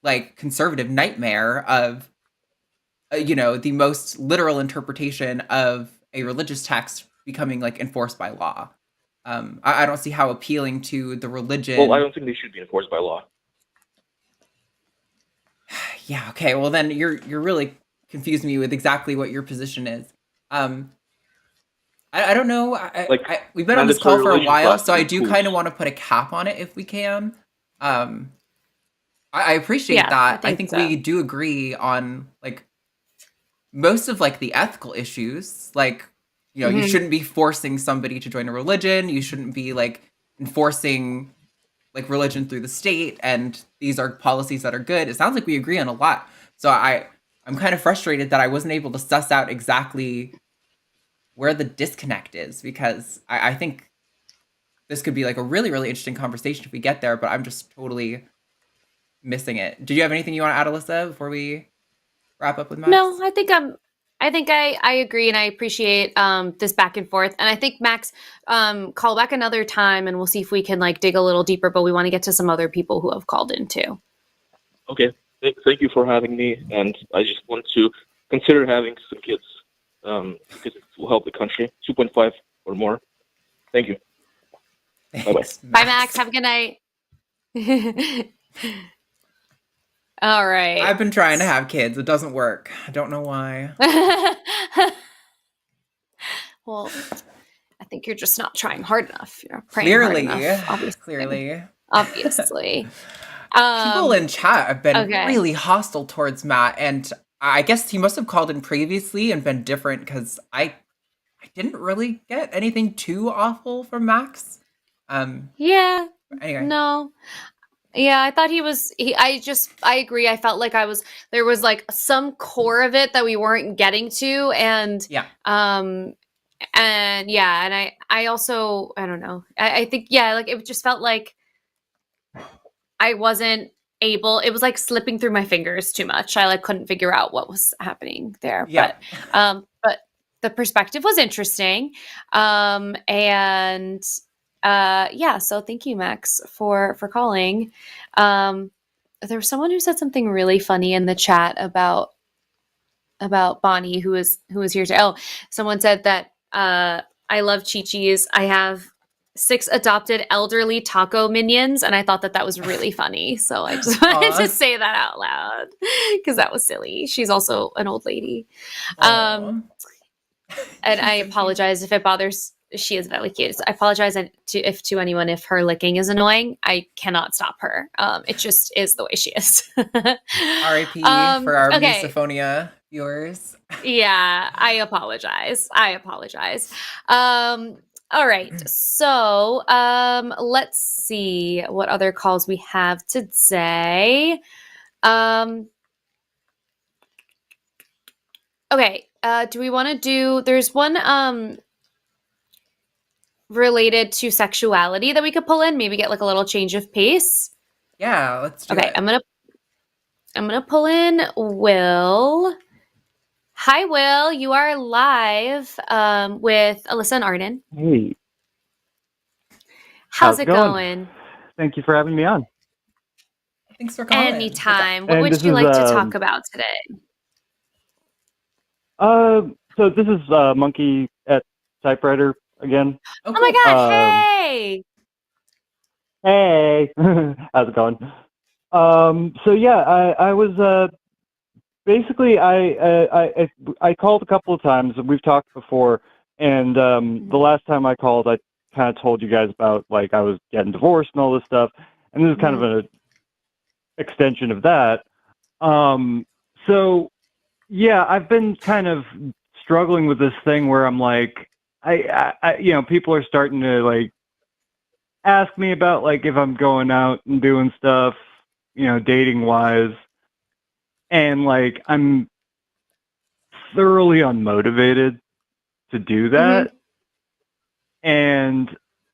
like conservative nightmare of, you know, the most literal interpretation of a religious text becoming like enforced by law. I don't see how appealing to the religion. Well, I don't think they should be enforced by law. Yeah. Okay. Well, then you're really confusing me with exactly what your position is. I don't know. We've been on this call for a while, so I do kind of want to put a cap on it if we can. I appreciate that. I think so. We do agree on like most of like the ethical issues, like, you know, you shouldn't be forcing somebody to join a religion. You shouldn't be like enforcing like religion through the state. And these are policies that are good. It sounds like we agree on a lot. So I'm kind of frustrated that I wasn't able to suss out exactly where the disconnect is, because I think this could be like a really, really interesting conversation if we get there, but I'm just totally missing it. Do you have anything you want to add, Alyssa, before we wrap up with Max? No, I think I agree, and I appreciate this back and forth. And I think, Max, call back another time and we'll see if we can like dig a little deeper, but we want to get to some other people who have called in too. Okay. Thank you for having me. And I just want to consider having some kids because it will help the country. 2.5 or more. Thank you. Thanks, bye-bye. Bye, Max. Have a good night. All right. I've been trying to have kids. It doesn't work. I don't know why. Well, I think you're just not trying hard enough. You're not praying Clearly. hard enough, obviously. Clearly. Obviously. People in chat have been okay. really hostile towards Matt, and I guess he must have called in previously and been different because I didn't really get anything too awful from Max. Yeah. Anyway. No. Yeah, I thought I agree. I felt like there was like some core of it that we weren't getting to. And, Yeah. and I also, I don't know. I think, yeah, like it just felt like I wasn't able, it was like slipping through my fingers too much. I like couldn't figure out what was happening there. Yeah. But the perspective was interesting. So thank you, Max, for calling. There was someone who said something really funny in the chat about Bonnie, who was here to. Oh, someone said that I love Chi-Chi's. I have 6 adopted elderly taco minions, and I thought that was really funny. So I just wanted to say that out loud because that was silly. She's also an old lady. And I apologize if it bothers. She is very cute. I apologize to anyone if her licking is annoying. I cannot stop her. It just is the way she is. R.I.P. for our misophonia viewers. Yeah, I apologize. All right. So let's see what other calls we have today. Okay. Do we want to do? There's one related to sexuality that we could pull in. Maybe get like a little change of pace. Yeah, let's do it. Okay, I'm gonna pull in Will. Hi, Will. You are live with Alyssa and Arden. Hey. How's it going? Thank you for having me on. Thanks for calling. Anytime. What would you like to talk about today? So this is Monkey at Typewriter again. Oh my God! Hey. Hey. How's it going? So yeah, I was basically I called a couple of times. We've talked before, and the last time I called, I kind of told you guys about like I was getting divorced and all this stuff, and this is kind of an extension of that. So yeah, I've been kind of struggling with this thing where I'm like, I people are starting to like ask me about like if I'm going out and doing stuff, dating wise, and like I'm thoroughly unmotivated to do that. And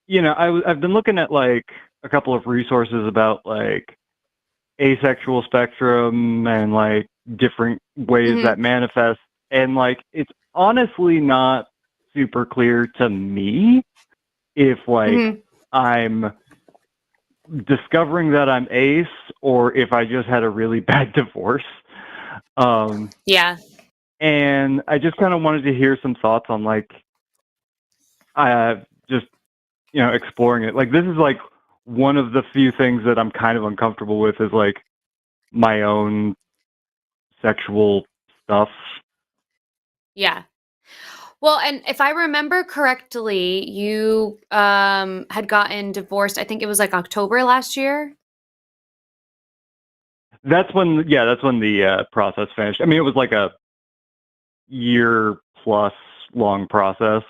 I've been looking at like a couple of resources about like asexual spectrum and like different ways that manifest, and like it's honestly not super clear to me if like I'm discovering that I'm ace or if I just had a really bad divorce. Yeah. And I just kind of wanted to hear some thoughts on like just exploring it. Like this is like one of the few things that I'm kind of uncomfortable with is like my own sexual stuff. Yeah. Well, and if I remember correctly, you had gotten divorced. I think it was like October last year. That's when the process finished. I mean, it was like a year plus long process.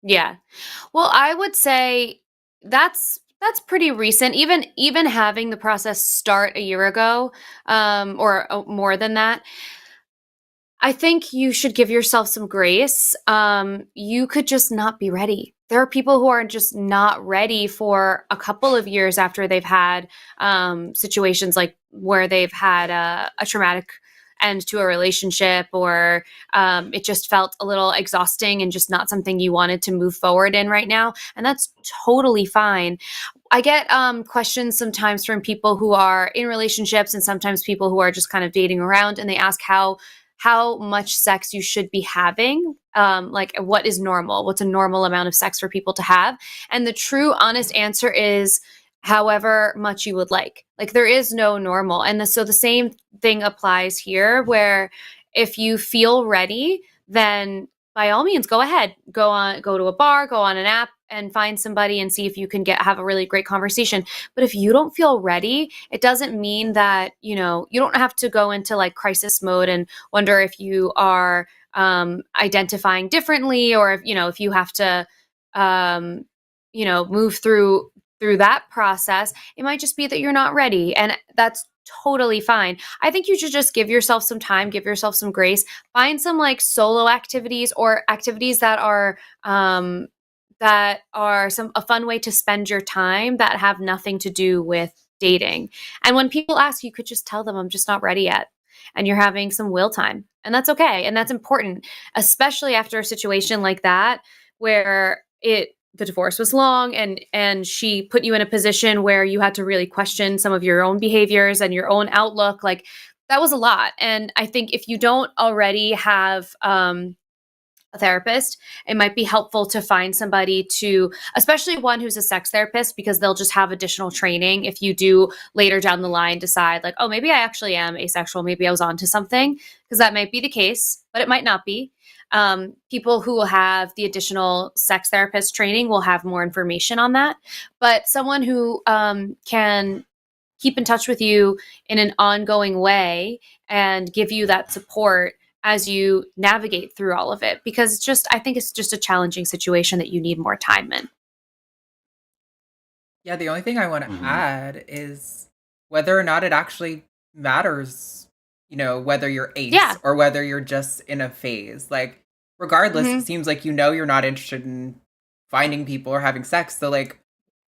Yeah. Well, I would say that's pretty recent. Even having the process start a year ago, or more than that, I think you should give yourself some grace. You could just not be ready. There are people who are just not ready for a couple of years after they've had situations like where they've had a traumatic end to a relationship, or it just felt a little exhausting and just not something you wanted to move forward in right now. And that's totally fine. I get questions sometimes from people who are in relationships and sometimes people who are just kind of dating around, and they ask how much sex you should be having, like what is normal, what's a normal amount of sex for people to have. And the true honest answer is however much you would like. Like there is no normal. And so the same thing applies here, where if you feel ready, then by all means, go ahead, go to a bar, go on an app, and find somebody and see if you can have a really great conversation. But if you don't feel ready, it doesn't mean that, you don't have to go into like crisis mode and wonder if you are identifying differently, or if you have to move through that process. It might just be that you're not ready, and that's totally fine. I think you should just give yourself some time, give yourself some grace, find some like solo activities or activities that are a fun way to spend your time that have nothing to do with dating. And when people ask, you could just tell them, I'm just not ready yet. And you're having some will time. And that's okay. And that's important, especially after a situation like that, where the divorce was long and she put you in a position where you had to really question some of your own behaviors and your own outlook. Like, that was a lot. And I think if you don't already have a therapist, it might be helpful to find somebody especially one who's a sex therapist, because they'll just have additional training if you do later down the line decide like, oh, maybe I actually am asexual, maybe I was onto something, because that might be the case, but it might not be. People who will have the additional sex therapist training will have more information on that, but someone who can keep in touch with you in an ongoing way and give you that support as you navigate through all of it, because I think it's just a challenging situation that you need more time in. Yeah, the only thing I want to add is whether or not it actually matters, whether you're ace or whether you're just in a phase. Like, regardless, it seems like you're not interested in finding people or having sex. So, like,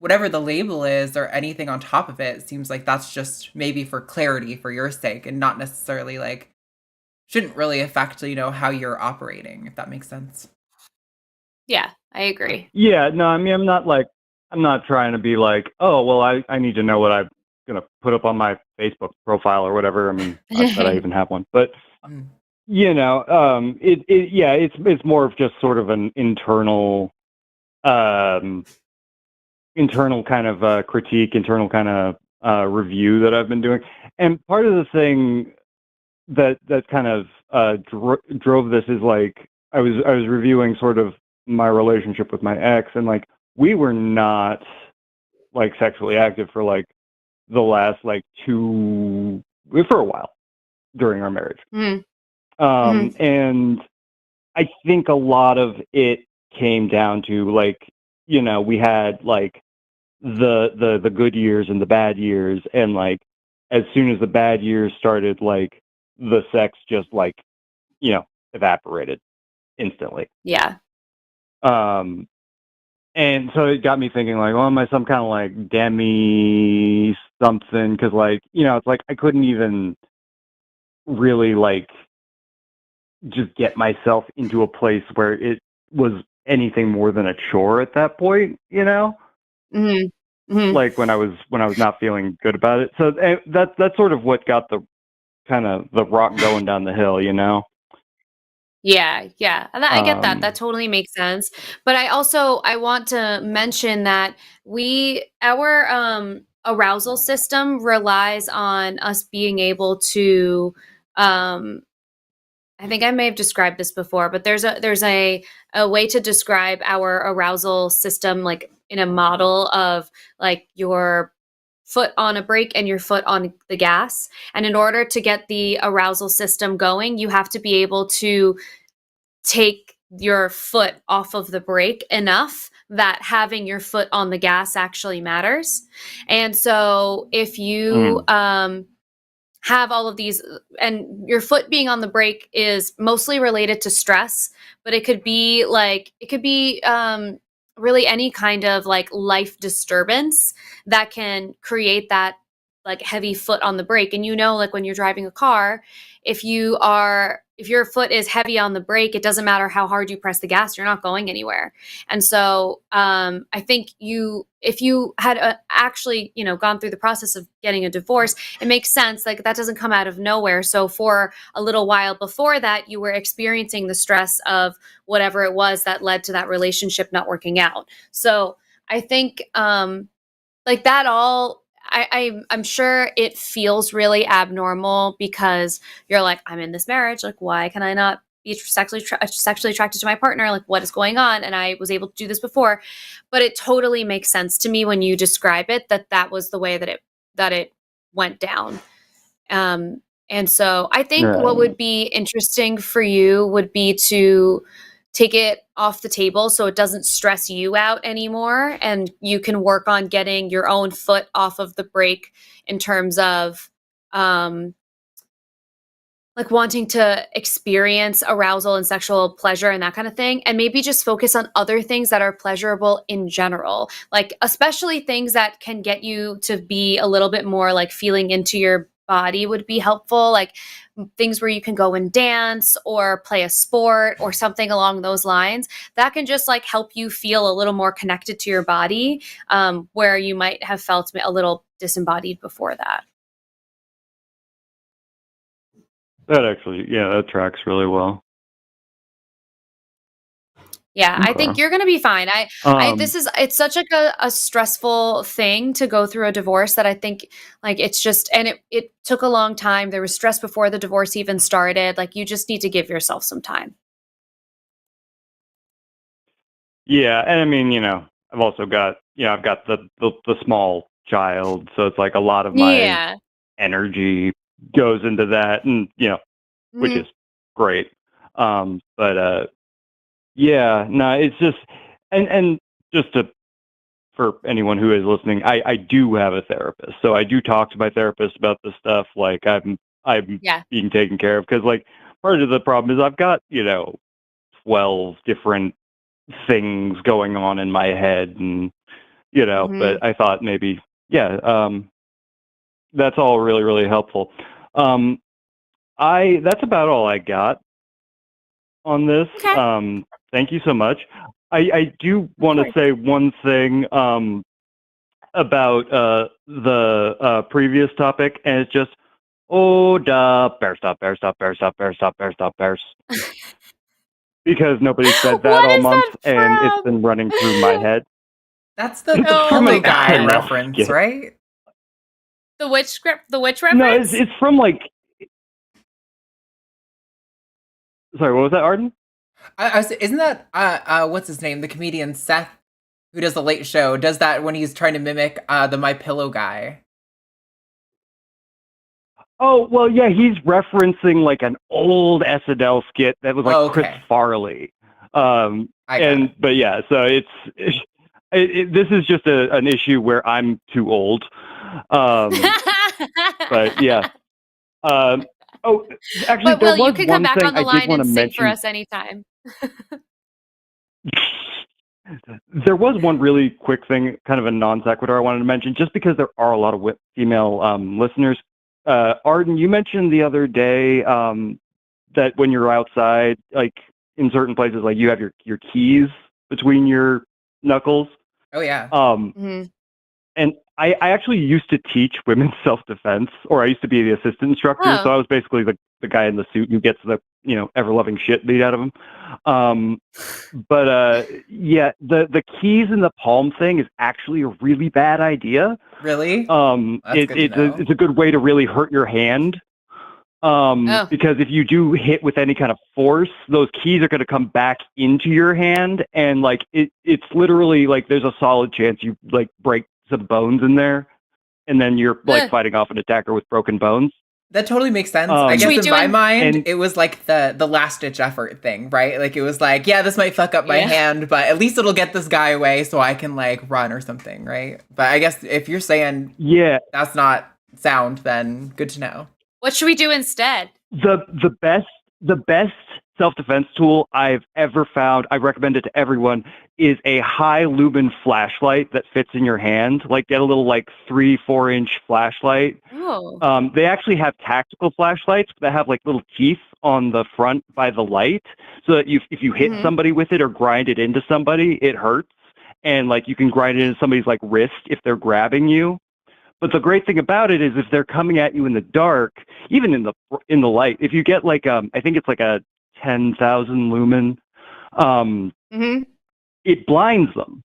whatever the label is or anything on top of it seems like that's just maybe for clarity for your sake, and not necessarily like shouldn't really affect, how you're operating, if that makes sense. Yeah, I agree. Yeah, no, I mean, I'm not trying to be like, oh, well, I need to know what I'm going to put up on my Facebook profile or whatever. I mean, not that I even have one, but it's more of just sort of an internal kind of critique, internal kind of review that I've been doing. And part of the thing that kind of drove this is like I was reviewing sort of my relationship with my ex, and like we were not like sexually active for like the last like for a while during our marriage. And I think a lot of it came down to like, we had like the good years and the bad years, and like as soon as the bad years started, like the sex just like evaporated instantly. Yeah. And so it got me thinking like, well, am I some kind of like demi something? Because like, it's like I couldn't even really like just get myself into a place where it was anything more than a chore at that point, like when I was not feeling good about it. So that's sort of what got the kind of the rock going down the hill, Yeah. I get that. That totally makes sense. But I want to mention that our arousal system relies on us being able to, I think I may have described this before, but there's a way to describe our arousal system, like in a model of like your foot on a brake and your foot on the gas. And in order to get the arousal system going, you have to be able to take your foot off of the brake enough that having your foot on the gas actually matters. And so if you have all of these, and your foot being on the brake is mostly related to stress, but it could be really any kind of like life disturbance that can create that like heavy foot on the brake. And like when you're driving a car, if your foot is heavy on the brake, it doesn't matter how hard you press the gas, you're not going anywhere. And so I think if you had actually, gone through the process of getting a divorce, it makes sense. Like that doesn't come out of nowhere. So for a little while before that, you were experiencing the stress of whatever it was that led to that relationship not working out. So I think like that all, I'm sure it feels really abnormal because you're like, I'm in this marriage. Like, why can I not be sexually attracted to my partner. Like, what is going on? And I was able to do this before, but it totally makes sense to me when you describe it that was the way that it went down. And so I think what would be interesting for you would be to take it off the table so it doesn't stress you out anymore, and you can work on getting your own foot off of the brake in terms of like wanting to experience arousal and sexual pleasure and that kind of thing, and maybe just focus on other things that are pleasurable in general, like especially things that can get you to be a little bit more like feeling into your body would be helpful, like things where you can go and dance or play a sport or something along those lines that can just like help you feel a little more connected to your body, where you might have felt a little disembodied before that. That actually, that tracks really well. Yeah, Okay. I think you're going to be fine. It's such like a stressful thing to go through a divorce that I think like it's just, and it took a long time. There was stress before the divorce even started. Like you just need to give yourself some time. Yeah. And I mean, I've also got, I've got the small child. So it's like a lot of my energy goes into that, and, which is great. It's just, and just for anyone who is listening, I do have a therapist. So I do talk to my therapist about this stuff. Like I'm being taken care of, because like part of the problem is I've got, 12 different things going on in my head, and, but I thought maybe, that's all really, really helpful. That's about all I got on this. Okay. Thank you so much. I do want to say one thing about the previous topic, and it's just, bears. Because nobody said that all month, and it's been running through my head. That's the Family Guy reference, right? The witch reference? No, it's from like... Sorry, what was that, Arden? Isn't that what's his name? The comedian Seth, who does the Late Show, does that when he's trying to mimic the My Pillow guy. Oh, well, yeah, he's referencing like an old SNL skit that was like Chris Farley. So this is just an issue where I'm too old. But yeah. Actually, but Will, you can come back on the line and sing for us anytime. There was one really quick thing, kind of a non sequitur I wanted to mention, just because there are a lot of female listeners. Arden, you mentioned the other day that when you're outside, like in certain places, like you have your keys between your knuckles. Oh yeah. And I actually used to teach women's self-defense, or I used to be the assistant instructor. So I was basically the guy in the suit who gets the, ever-loving shit beat out of him. The keys in the palm thing is actually a really bad idea. Really? It's a good way to really hurt your hand. Because if you do hit with any kind of force, those keys are going to come back into your hand, and like it's literally like there's a solid chance you like break some bones in there, and then you're like fighting off an attacker with broken bones. That totally makes sense. I guess in my mind, it was like the last ditch effort thing, right? Like it was like, yeah, this might fuck up my hand, but at least it'll get this guy away so I can like run or something, right? But I guess if you're saying that's not sound, then good to know. What should we do instead? The best self-defense tool I've ever found, I recommend it to everyone, is a high lumen flashlight that fits in your hand. Like get a little like 3-4 inch flashlight. Oh. They actually have tactical flashlights that have like little teeth on the front by the light, so that if you hit somebody with it or grind it into somebody, it hurts. And like you can grind it into somebody's like wrist if they're grabbing you. But the great thing about it is if they're coming at you in the dark, even in the light, if you get like I think it's like a 10,000 lumen, it blinds them.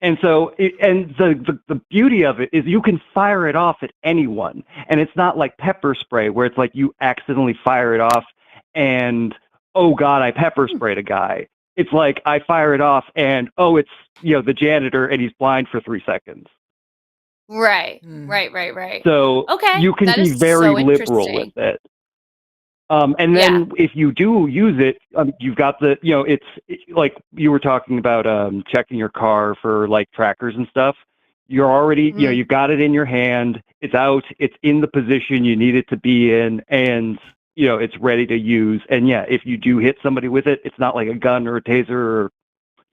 And so the beauty of it is you can fire it off at anyone, and it's not like pepper spray where it's like you accidentally fire it off and oh God, I pepper sprayed a guy. It's like I fire it off and, oh, it's, the janitor and he's blind for 3 seconds. Right. Hmm. Right. So Okay. you can that be is very so liberal with interesting. it. And then if you do use it, you've got the, like you were talking about checking your car for like trackers and stuff. You're already, Mhm. you've got it in your hand. It's out. It's in the position you need it to be in, and it's ready to use. And yeah, if you do hit somebody with it, it's not like a gun or a taser or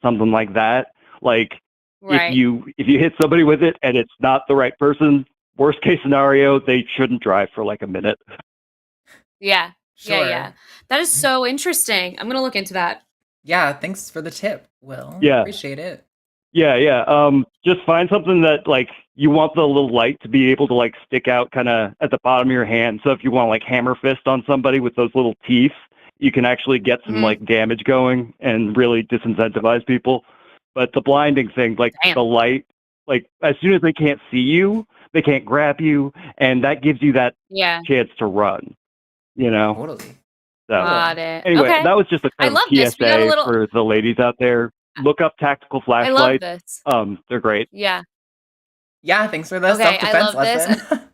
something like that. Like Right. if you hit somebody with it and it's not the right person, worst case scenario, they shouldn't drive for like a minute. Yeah. Sure. Yeah. That is so interesting. I'm gonna look into that. Yeah, thanks for the tip, Will. Yeah. Appreciate it. Yeah. Just find something that like you want the little light to be able to like stick out kind of at the bottom of your hand. So if you want like hammer fist on somebody with those little teeth, you can actually get some Mhm. like damage going and really disincentivize people. But the blinding thing, like Damn. the light, like as soon as they can't see you, they can't grab you, and that gives you that Yeah. chance to run. Totally. So Got it. anyway, Okay. that was just a I kind of love this. We got a PSA little. for the ladies out there. Look up tactical I love flashlights. this. They're great. Yeah. Yeah, thanks for the Okay, I self-defense love this. lesson.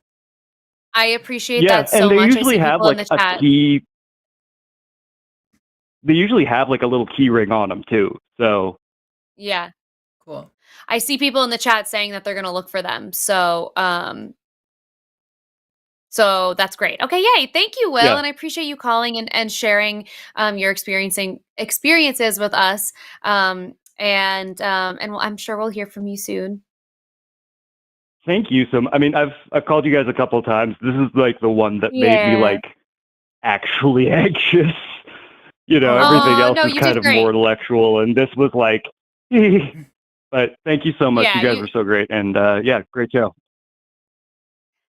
I appreciate Yeah, that so and they much. I usually see have people in like the a chat. key. They usually have like a little key ring on them too. So Yeah. Cool. I see people in the chat saying that they're gonna look for them. So that's great. Okay, yay. Thank you, Will. Yeah. And I appreciate you calling and sharing your experiences with us. And I'm sure we'll hear from you soon. thank you. So I mean, I've called you guys a couple of times. This is like the one that made me Yeah. like actually anxious. Everything Aw, else no, is you kind did of great. more intellectual, and this was like. But thank you so much. Yeah, you guys were so great, and yeah, great show.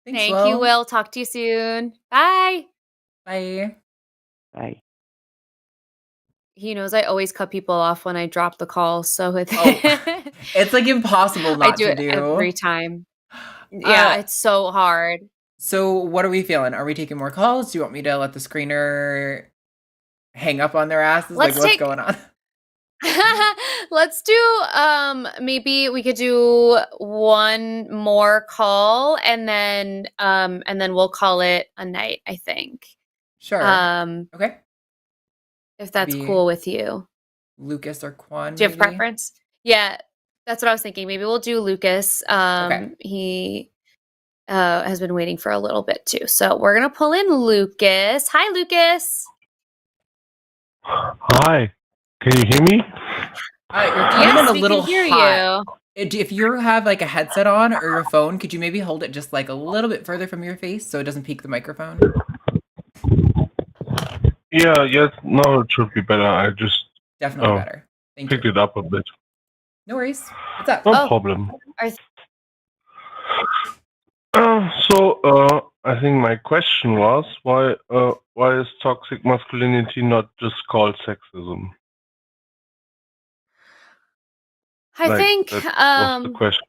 Thanks, Thank Will. you, Will. Talk to you soon. Bye. Bye. Bye. He knows I always cut people off when I drop the call, so It's like impossible not I do to it do. every time. Yeah, it's so hard. So what are we feeling? Are we taking more calls? Do you want me to let the screener hang up on their asses? Let's What's take- going on? Let's do maybe we could do one more call and then we'll call it a night, I think. Sure. Okay. If that's Maybe cool with you. Lucas or Quan. Do you have maybe? preference? Yeah, that's what I was thinking. Maybe we'll do Lucas. Okay. He has been waiting for a little bit too. So we're gonna pull in Lucas. Hi, Lucas. Hi, can you hear me? You're coming in Yes, a we little can hear hot. you. If you have like a headset on or your phone, could you maybe hold it just like a little bit further from your face so it doesn't peak the microphone? Yeah, yes, no, it should be better. I just Definitely better. Thank picked you. it up a bit. No worries. What's up? No problem. I think my question was why is toxic masculinity not just called sexism? I think that was the question.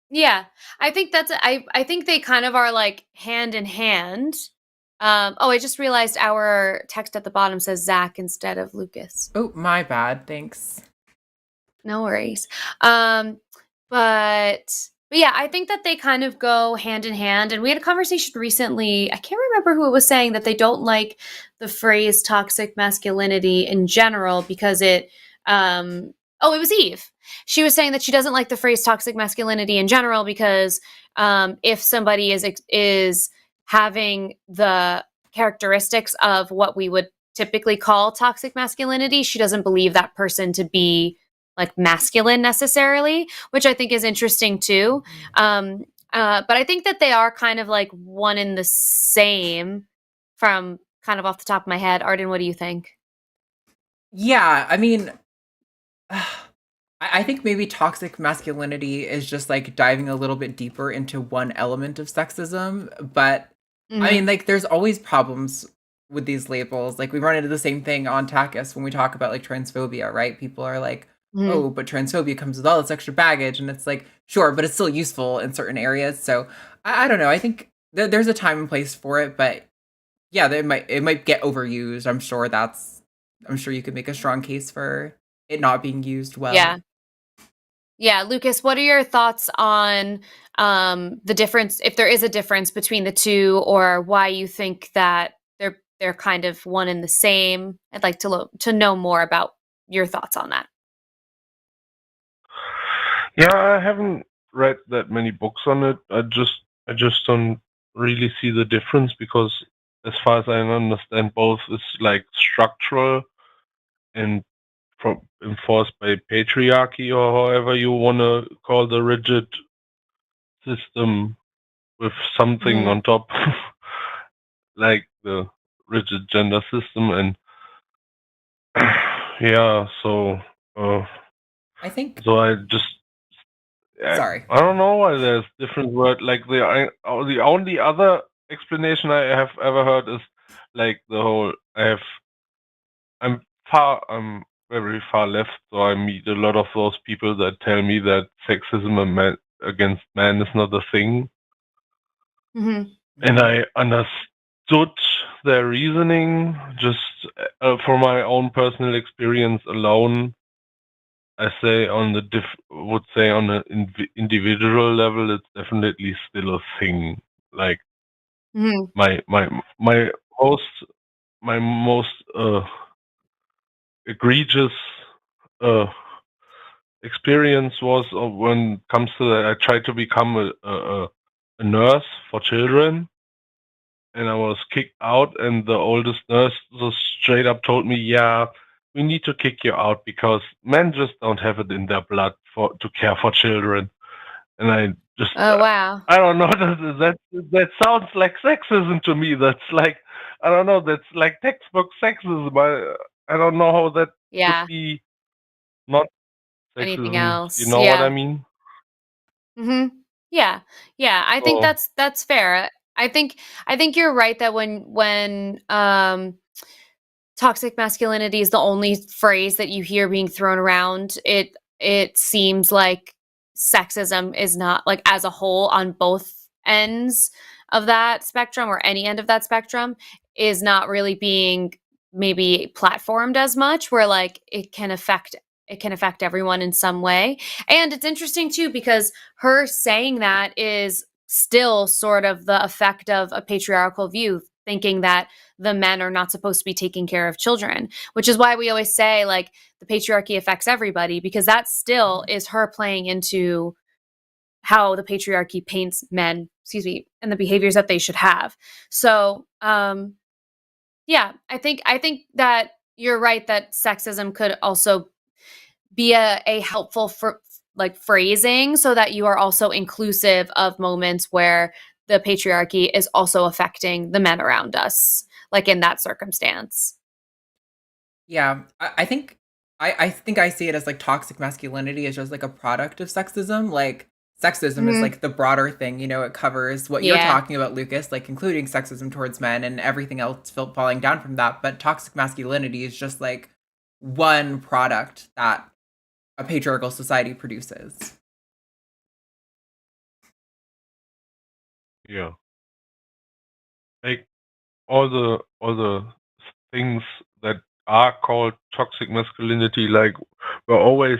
yeah, I think I think they kind of are like hand in hand. I just realized our text at the bottom says Zach instead of Lucas. Oh, my bad. Thanks. No worries. But yeah, I think that they kind of go hand in hand. And we had a conversation recently. I can't remember who it was saying that they don't like the phrase toxic masculinity in general because it was Eve. She was saying that she doesn't like the phrase toxic masculinity in general because if somebody is having the characteristics of what we would typically call toxic masculinity, she doesn't believe that person to be like masculine necessarily, which I think is interesting too. But I think that they are kind of like one in the same from kind of off the top of my head. Arden, what do you think? Yeah, I mean, I think maybe toxic masculinity is just like diving a little bit deeper into one element of sexism. But I mean, like, there's always problems with these labels. Like, we run into the same thing on Takis when we talk about like transphobia, right? People are like, oh, but transphobia comes with all this extra baggage. And it's like, sure, but it's still useful in certain areas. So I don't know. I think there's a time and place for it, but yeah, it might get overused. I'm sure you could make a strong case for it not being used well. Yeah. Yeah, Lucas, what are your thoughts on the difference, if there is a difference between the two, or why you think that they're kind of one and the same? I'd like to know more about your thoughts on that. Yeah, I haven't read that many books on it. I just don't really see the difference because, as far as I understand, both is like structural and enforced by patriarchy, or however you want to call the rigid system with something on top, like the rigid gender system. And yeah, so I think. so I just Sorry. I don't know why there's different word. Like the only other explanation I have ever heard is like the whole I'm very far left, so I meet a lot of those people that tell me that sexism against men is not a thing. And I understood their reasoning just from my own personal experience alone. I say would say on an individual level, it's definitely still a thing. Like my most egregious experience was when it comes to that. I tried to become a nurse for children, and I was kicked out. And the oldest nurse just straight up told me, "Yeah, we need to kick you out because men just don't have it in their blood to care for children." And I just, Oh, wow. I don't know. That sounds like sexism to me. That's like, I don't know. That's like textbook sexism. I don't know how that could be not Anything sexism. else? You know what I mean? Yeah. Yeah. I think that's fair. I think you're right that when toxic masculinity is the only phrase that you hear being thrown around, it seems like sexism is not, like, as a whole on both ends of that spectrum, or any end of that spectrum, is not really being maybe platformed as much, where like it can affect everyone in some way. And it's interesting too, because her saying that is still sort of the effect of a patriarchal view, thinking that the men are not supposed to be taking care of children, which is why we always say, like, the patriarchy affects everybody, because that still is her playing into how the patriarchy paints men, and the behaviors that they should have. So, yeah, I think that you're right that sexism could also be a helpful phrasing, so that you are also inclusive of moments where the patriarchy is also affecting the men around us, like in that circumstance. Yeah, I think I see it as like toxic masculinity is just like a product of sexism. Like sexism is like the broader thing, it covers what you're talking about, Lucas, like including sexism towards men and everything else falling down from that. But toxic masculinity is just like one product that a patriarchal society produces. Yeah. Like all the things that are called toxic masculinity, like, were always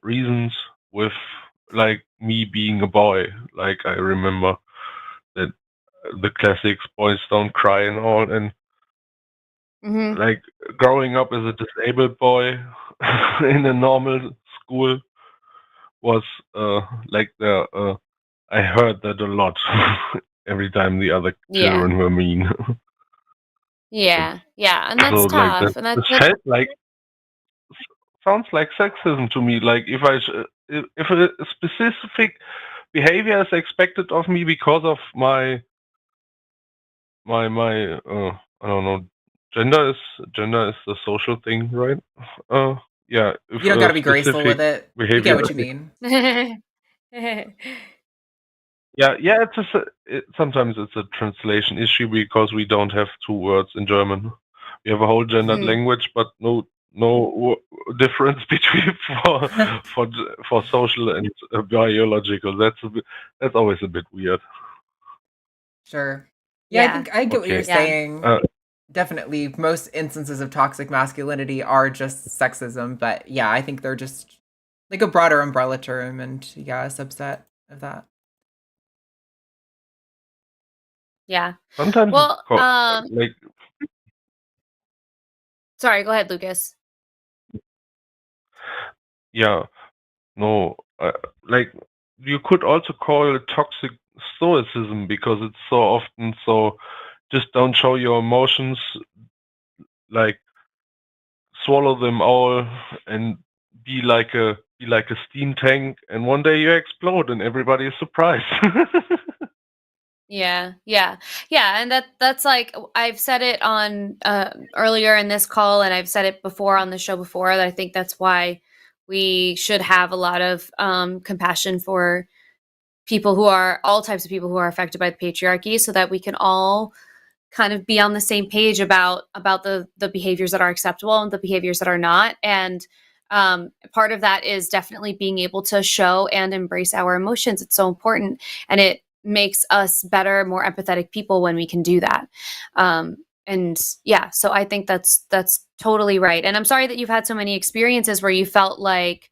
reasons with, like, me being a boy. Like, I remember that the classics, boys don't cry and all, and like growing up as a disabled boy in a normal school was like I heard that a lot every time the other children were mean. Yeah, and that's So like tough, that and that's felt like, sounds like sexism to me. Like if if a specific behavior is expected of me because of my I don't know, gender is a social thing, right? Yeah. If You don't a got to be graceful with it. We behavior, get what you mean. yeah, sometimes it's a translation issue because we don't have two words in German. We have a whole gendered language, but no difference between for social and biological. That's always a bit weird. Sure. Yeah, I Yeah. think I get what Okay. you're Yeah. saying. Uh, Definitely, most instances of toxic masculinity are just sexism, but yeah, I think they're just like a broader umbrella term, and yeah, a subset of that. Yeah. Sometimes it's Well, like sorry, go ahead, Lucas. yeah, no, like you could also call it toxic stoicism because it's so often so just don't show your emotions, like swallow them all and be like a steam tank, and one day you explode and everybody is surprised. Yeah, and that's like I've said it on earlier in this call, and I've said it before on the show before, that I think that's why we should have a lot of compassion for people who are all types of people who are affected by the patriarchy, so that we can all kind of be on the same page about the behaviors that are acceptable and the behaviors that are not. And part of that is definitely being able to show and embrace our emotions. It's so important, and it makes us better, more empathetic people when we can do that. And yeah, so I think that's totally right. And I'm sorry that you've had so many experiences where you felt like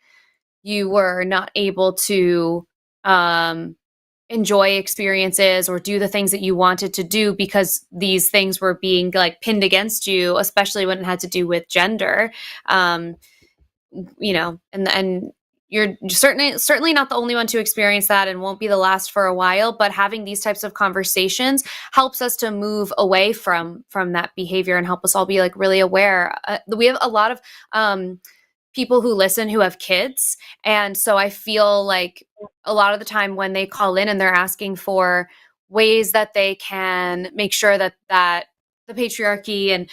you were not able to um, enjoy experiences or do the things that you wanted to do because these things were being like pinned against you, especially when it had to do with gender. Um, and you're certainly not the only one to experience that, and won't be the last for a while. But having these types of conversations helps us to move away from that behavior and help us all be like really aware. We have a lot of people who listen who have kids, and so I feel like a lot of the time when they call in and they're asking for ways that they can make sure that the patriarchy and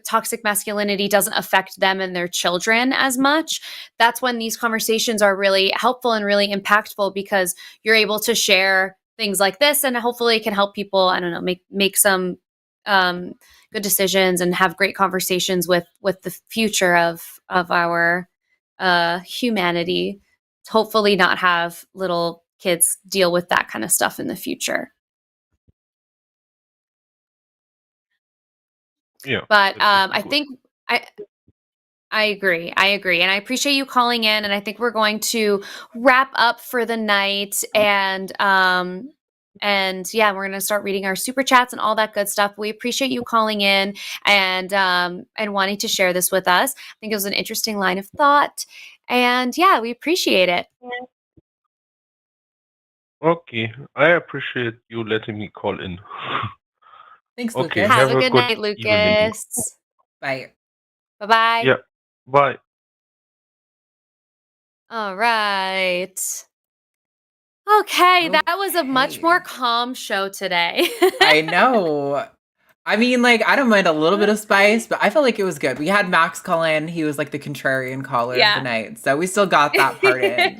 toxic masculinity doesn't affect them and their children as much, that's when these conversations are really helpful and really impactful, because you're able to share things like this, and hopefully it can help people, I don't know, make some good decisions and have great conversations with the future of our humanity. Hopefully not have little kids deal with that kind of stuff in the future. Yeah, But that would be I good. think I agree. And I appreciate you calling in. And I think we're going to wrap up for the night. And yeah, we're going to start reading our super chats and all that good stuff. We appreciate you calling in and wanting to share this with us. I think it was an interesting line of thought. And yeah, we appreciate it. Okay, I appreciate you letting me call in. Thanks, Okay, Lucas. Have a have a good good night, evening. Lucas. Bye. Bye-bye. Yeah, bye. All right. Okay, that was a much Okay. more calm show today. I know. I mean, like, I don't mind a little bit of spice, but I felt like it was good. We had Max call in. He was like the contrarian caller of Yeah. the night. So we still got that part in.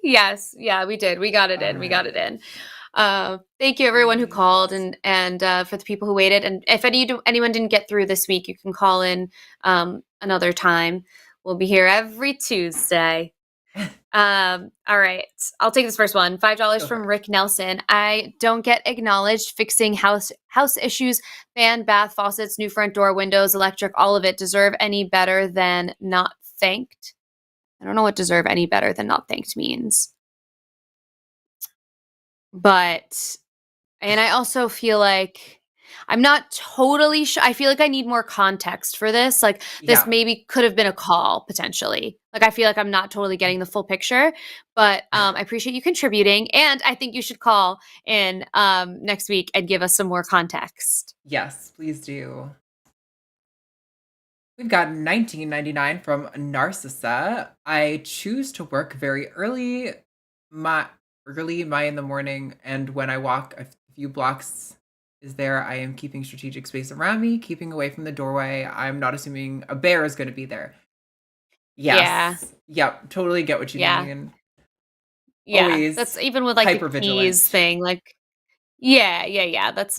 Yes, yeah, we did. We got it in. We got it in. Thank you, everyone who called, and for the people who waited. And if anyone didn't get through this week, you can call in another time. We'll be here every Tuesday. All right, I'll take this first one. $5 from Rick Nelson. I don't get acknowledged. Fixing house issues, fan, bath, faucets, new front door, windows, electric, all of it. Deserve any better than not thanked? I don't know what deserve any better than not thanked means. But, and I also feel like I'm not totally sure. I feel like I need more context for this. Like, this Yeah. maybe could have been a call potentially. Like, I feel like I'm not totally getting the full picture, but I appreciate you contributing. And I think you should call in next week and give us some more context. Yes, please do. We've got 1999 from Narcissa. I choose to work very early in the morning, and when I walk a few blocks is there, I am keeping strategic space around me, keeping away from the doorway. I'm not assuming a bear is going to be there. Yes. Yep, totally get what you mean. Yeah, Always that's even with like the hypervigilant. keys thing. Like, yeah.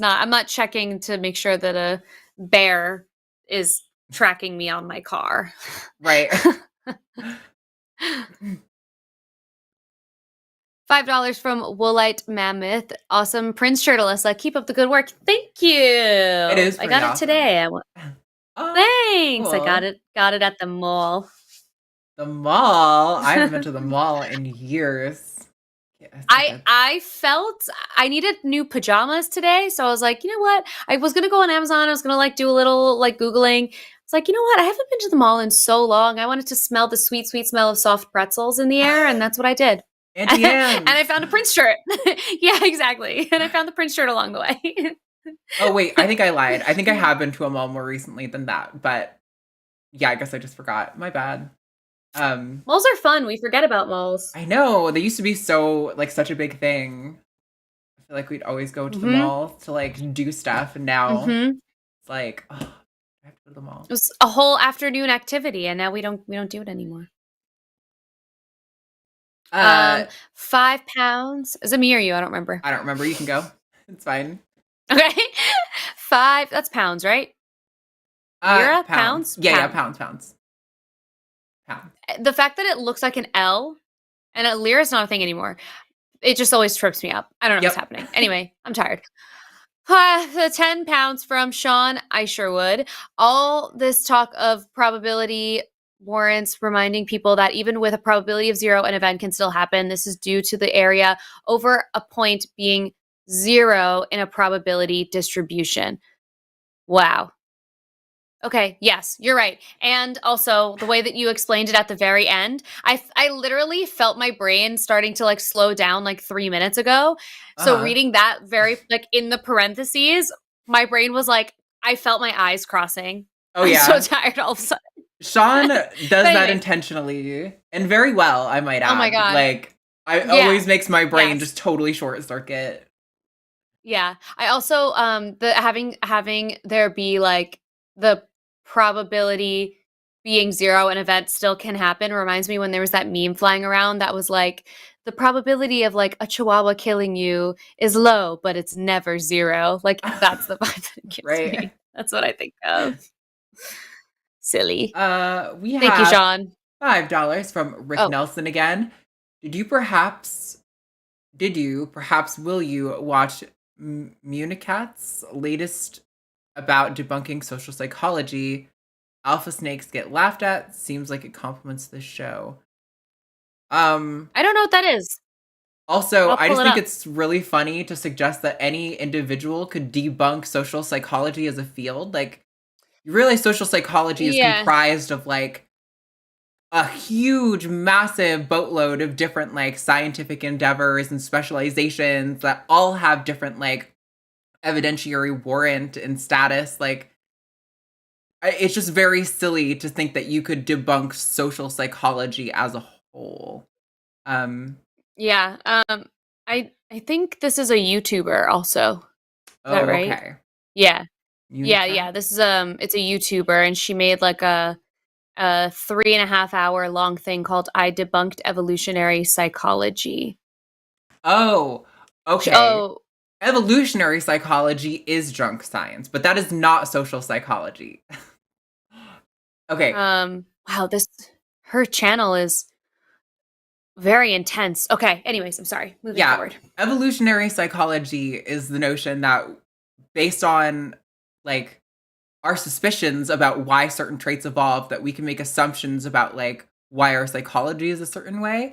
I'm not checking to make sure that a bear is tracking me on my car. Right. $5 from Woolite Mammoth. Awesome Prince shirt, Alyssa. Keep up the good work. Thank you. It is I got pretty it today. Oh, Thanks. I cool. got it at the mall. The mall. I haven't been to the mall in years. Yeah, I felt I needed new pajamas today, so I was like, you know what? I was gonna go on Amazon. I was gonna like do a little like Googling. It's like, you know what? I haven't been to the mall in so long. I wanted to smell the sweet, sweet smell of soft pretzels in the air, and that's what I did. Auntie Anne. And I found a Prince shirt. Yeah, exactly. And I found the Prince shirt along the way. Oh wait, I think I lied. I think I have been to a mall more recently than that, but yeah, I guess I just forgot. My bad. Malls are fun. We forget about malls. I know they used to be so like such a big thing. I feel like we'd always go to the mall to like do stuff, and now it's like, oh, I have to go to the mall. It was a whole afternoon activity, and now we don't do it anymore. £5. Is it me or you? I don't remember. I don't remember. You can go. It's fine. Okay. 5. That's pounds, right? Lira? Pounds? Yeah, pounds. Pounds. The fact that it looks like an L and a lira is not a thing anymore. It just always trips me up. I don't know what's happening. Anyway, I'm tired. The £10 from Sean. I sure would. All this talk of probability warrants reminding people that even with a probability of 0, an event can still happen. This is due to the area over a point being 0 in a probability distribution. Wow. Okay, yes, you're right. And also the way that you explained it at the very end, I literally felt my brain starting to like slow down like 3 minutes ago. So reading that very like in the parentheses, my brain was like, I felt my eyes crossing. Oh yeah. I'm so tired all of a sudden. Sean does that intentionally and very well, I might add. Oh my God. Like always makes my brain just totally short circuit. Yeah. I also the having there be like the probability being 0 an event still can happen reminds me when there was that meme flying around that was like the probability of like a chihuahua killing you is low, but it's never 0. Like that's the vibe that it gives me. That's what I think of. Silly. Thank you, Sean. $5 from Rick Nelson again. Will you watch Municat's latest about debunking social psychology? Alpha snakes get laughed at. Seems like it complements the show. I don't know what that is. Also, I just think it's really funny to suggest that any individual could debunk social psychology as a field. Like, you realize social psychology is comprised of like a huge, massive boatload of different like scientific endeavors and specializations that all have different like evidentiary warrant and status. Like, it's just very silly to think that you could debunk social psychology as a whole. I think this is a YouTuber also. Is that right? Okay. Yeah. Yeah. This is it's a YouTuber, and she made like a 3.5 hour long thing called "I Debunked Evolutionary Psychology." Oh, okay. Oh, evolutionary psychology is junk science, but that is not social psychology. Okay. Wow, her channel is very intense. Okay, anyways, I'm sorry. Moving forward. Evolutionary psychology is the notion that based on like our suspicions about why certain traits evolve, that we can make assumptions about like why our psychology is a certain way.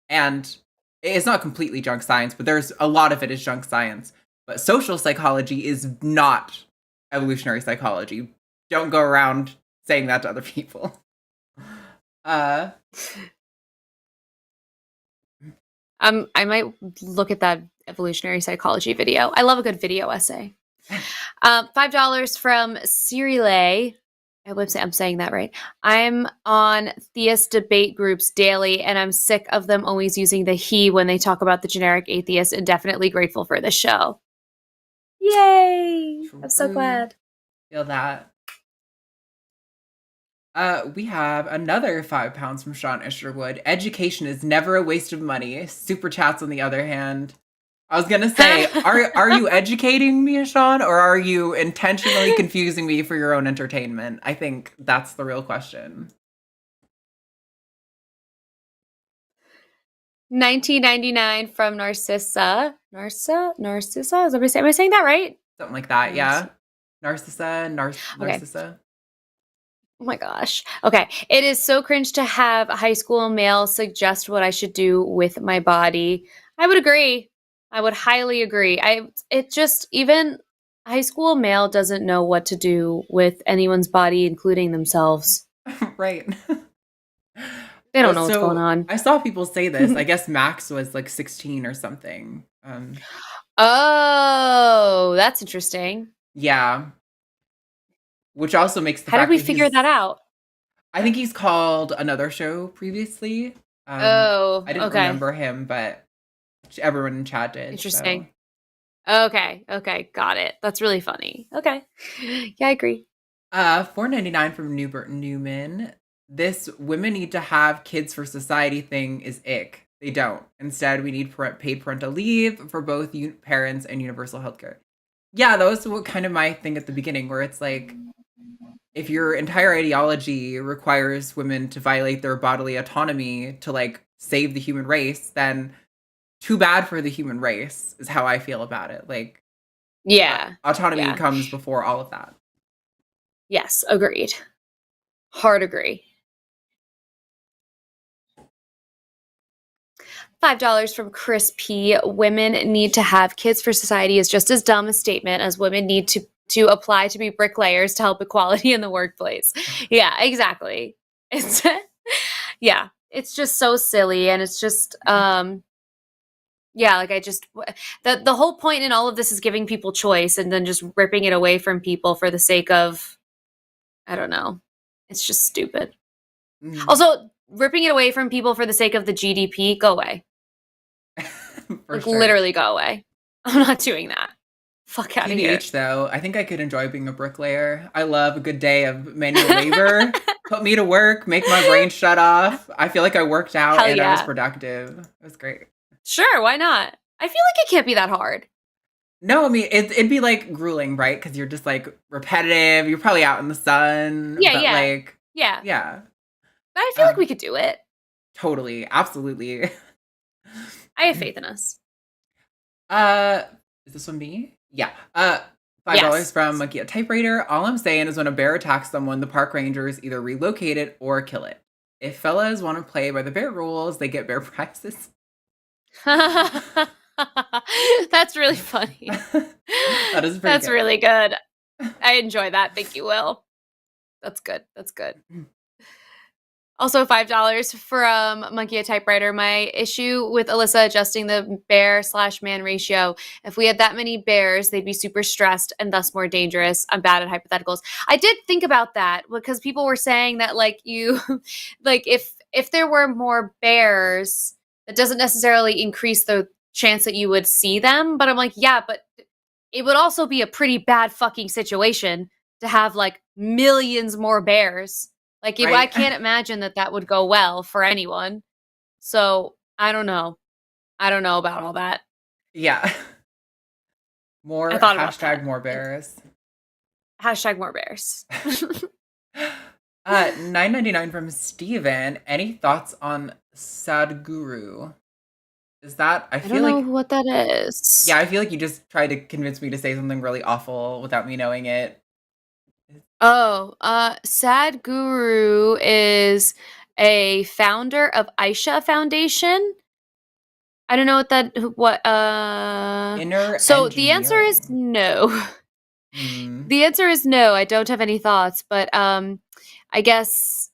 And it's not completely junk science, but there's a lot of it is junk science. But social psychology is not evolutionary psychology. Don't go around saying that to other people. I might look at that evolutionary psychology video. I love a good video essay. $5 from Cyrilay. I hope I'm saying that right. I'm on theist debate groups daily, and I'm sick of them always using the he when they talk about the generic atheist, and definitely grateful for the show. Yay! I'm so glad. Feel that. We have another £5 from Sean Isherwood. Education is never a waste of money. Super chats, on the other hand. I was gonna say, are you educating me, Sean, or are you intentionally confusing me for your own entertainment? I think that's the real question. $19.99 from Narcissa. Narcissa? Am I saying that right? Something like that, yeah. Narcissa. Okay. Narcissa. Oh my gosh. Okay. It is so cringe to have a high school male suggest what I should do with my body. I would agree. I would highly agree. Even high school male doesn't know what to do with anyone's body, including themselves. Right. They don't know what's going on. I saw people say this. I guess Max was like 16 or something. Oh, that's interesting. Yeah. Which also makes the How fact did we that figure that out? I think he's called another show previously. Oh, I didn't okay. remember him, but everyone in chat did. Interesting. So. Okay, got it. That's really funny. Okay. Yeah, I agree. $4.99 from Newbert Newman. This women need to have kids for society thing is ick. They don't. Instead, we need paid parental leave for both parents and universal healthcare. Yeah, that was what kind of my thing at the beginning, where it's like, if your entire ideology requires women to violate their bodily autonomy to like save the human race, then too bad for the human race is how I feel about it. Like, yeah, autonomy comes before all of that. Yes, agreed. Hard agree. $5 from Chris P. Women need to have kids for society is just as dumb a statement as women need to apply to be bricklayers to help equality in the workplace. Yeah, exactly. It's it's just so silly, and it's just the whole point in all of this is giving people choice and then just ripping it away from people for the sake of, I don't know. It's just stupid. Also, ripping it away from people for the sake of the GDP, go away. Literally go away. I'm not doing that. Fuck out of here. TBH though, I think I could enjoy being a bricklayer. I love a good day of manual labor. Put me to work, make my brain shut off. I feel like I worked out and I was productive. It was great. Sure, why not? I feel like it can't be that hard. No, I mean, it'd be like grueling, right? Because you're just like repetitive. You're probably out in the sun. Yeah. But I feel like we could do it. Totally. Absolutely. I have faith in us. Is this one me? Yeah. $5 from Monkey a Typewriter. All I'm saying is when a bear attacks someone, the park rangers either relocate it or kill it. If fellas want to play by the bear rules, they get bear prizes. That's really funny. That is pretty That's good. really good. I enjoy that. Thank you, Will. That's good. Also, $5 from Monkey a Typewriter. My issue with Alyssa adjusting the bear/man ratio. If we had that many bears, they'd be super stressed and thus more dangerous. I'm bad at hypotheticals. I did think about that because people were saying that if there were more bears, that doesn't necessarily increase the chance that you would see them. But I'm like, yeah, but it would also be a pretty bad fucking situation to have like millions more bears. Like, right? I can't imagine that would go well for anyone. So I don't know. I don't know about all that. Yeah. More hashtag more bears. Hashtag more bears. $9.99 from Steven. Any thoughts on Sadhguru? Is that I don't know what that is. Yeah, I feel like you just tried to convince me to say something really awful without me knowing it. Oh, Sadhguru is a founder of Aisha Foundation. I don't know So the answer is no. The answer is no. I don't have any thoughts, but I guess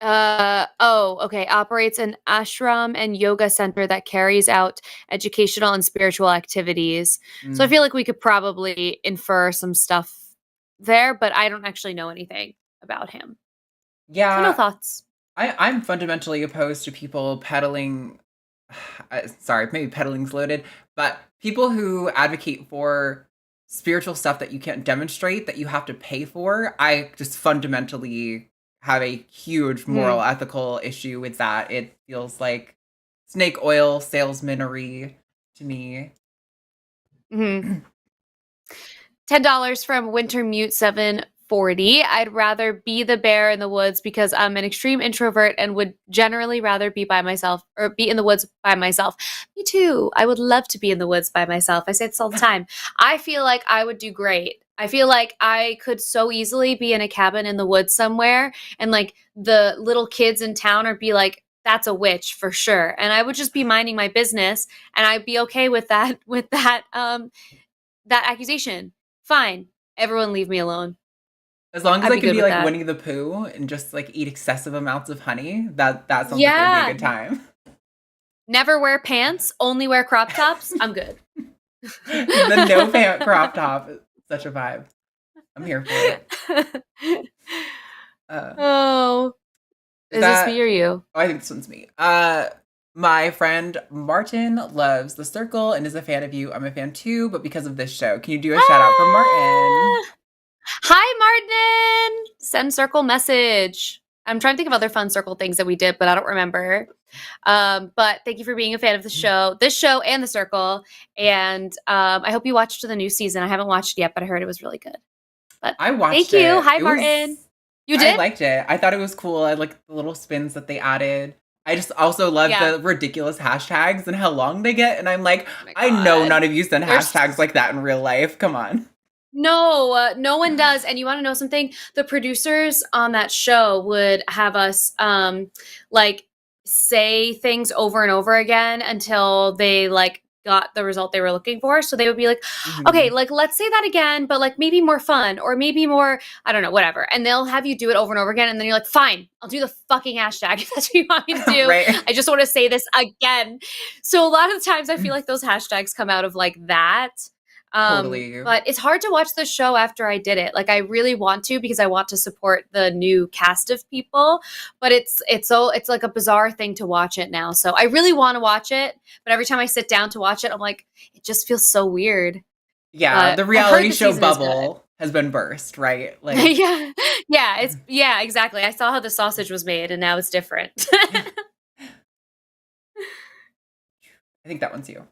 operates an ashram and yoga center that carries out educational and spiritual activities. So I feel like we could probably infer some stuff there, but I don't actually know anything about him. Yeah. So no thoughts. I'm fundamentally opposed to people peddling, sorry, maybe peddling's loaded, but people who advocate for spiritual stuff that you can't demonstrate, that you have to pay for. I just fundamentally have a huge moral, ethical issue with that. It feels like snake oil salesmanery to me. $10 from Wintermute 7 40. I'd rather be the bear in the woods because I'm an extreme introvert and would generally rather be by myself or be in the woods by myself. Me too. I would love to be in the woods by myself. I say this all the time. I feel like I would do great. I feel like I could so easily be in a cabin in the woods somewhere and like the little kids in town would be like, that's a witch for sure. And I would just be minding my business and I'd be okay with that, that accusation. Fine. Everyone leave me alone. As long as I'd I be can good be with like that. Winnie the Pooh and just like eat excessive amounts of honey, that sounds like Yeah. it'd be a good time. Never wear pants, only wear crop tops. I'm good. The no pant crop top is such a vibe. I'm here for it. Oh, is this me or you? Oh, I think this one's me. My friend Martin loves The Circle and is a fan of you. I'm a fan too, but because of this show, can you do a shout out for Martin? Hi, Martin. Send Circle message. I'm trying to think of other fun Circle things that we did, but I don't remember. But thank you for being a fan of this show and The Circle. And I hope you watched the new season. I haven't watched it yet, but I heard it was really good. But I watched thank it. you. Hi, It Martin. was- You did? I liked it. I thought it was cool. I liked the little spins that they added. I just also love the ridiculous hashtags and how long they get. And I'm like, Oh my I know God. none of you send They're hashtags like that in real life. Come on. No, no one does. And you want to know something? The producers on that show would have us like say things over and over again until they like got the result they were looking for. So they would be like, okay, like let's say that again, but like maybe more fun or maybe more, I don't know, whatever. And they'll have you do it over and over again. And then you're like, fine, I'll do the fucking hashtag if that's what you want me to do. Right. I just want to say this again. So a lot of the times I feel like those hashtags come out of like that. Totally. But it's hard to watch the show after I did it. Like I really want to because I want to support the new cast of people, but it's like a bizarre thing to watch it now. So I really want to watch it, but every time I sit down to watch it, I'm like, it just feels so weird. Yeah, But the I reality heard the show season is bubble has been burst, right? Like, yeah, exactly. I saw how the sausage was made and now it's different. I think that one's you.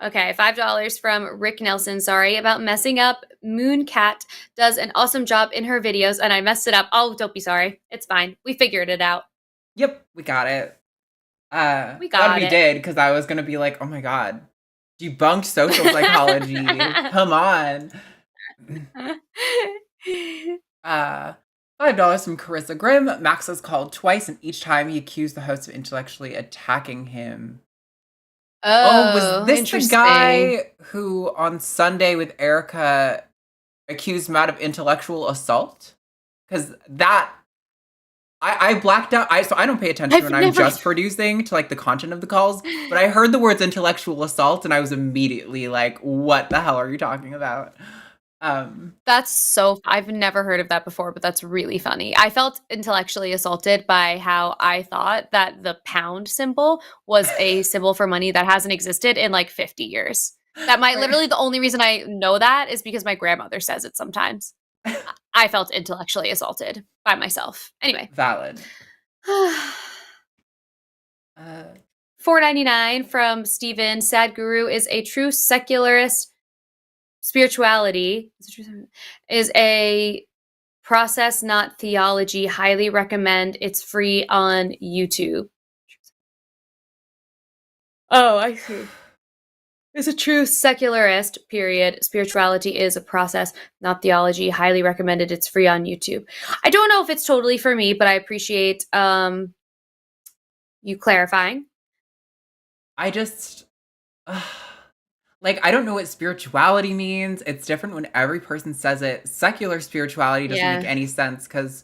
Okay, $5 from Rick Nelson. Sorry about messing up. Mooncat does an awesome job in her videos, and I messed it up. Oh, don't be sorry. It's fine. We figured it out. Yep, we got it. We Glad got we it. did, because I was gonna be like, oh my god, debunked social psychology. Come on. $5 from Carissa Grimm. Max was called twice, and each time he accused the host of intellectually attacking him. Oh, was this the guy who on Sunday with Erica accused Matt of intellectual assault? Because that I blacked out. So I don't pay attention when I'm just producing to like the content of the calls, but I heard the words intellectual assault and I was immediately like, what the hell are you talking about? I've never heard of that before, but that's really funny. I felt intellectually assaulted by how I thought that the pound symbol was a symbol for money that hasn't existed in like 50 years. That might literally the only reason I know that is because my grandmother says it sometimes. I felt intellectually assaulted by myself. Anyway. Valid. $4.99 from Steven. Sadhguru is a true secularist. Spirituality is a process, not theology. Highly recommend. It's free on YouTube. Oh, I see. Is a true secularist, period. Spirituality is a process, not theology. Highly recommended. It's free on YouTube. I don't know if it's totally for me, but I appreciate you clarifying. I just... like, I don't know what spirituality means. It's different when every person says it. Secular spirituality doesn't make any sense because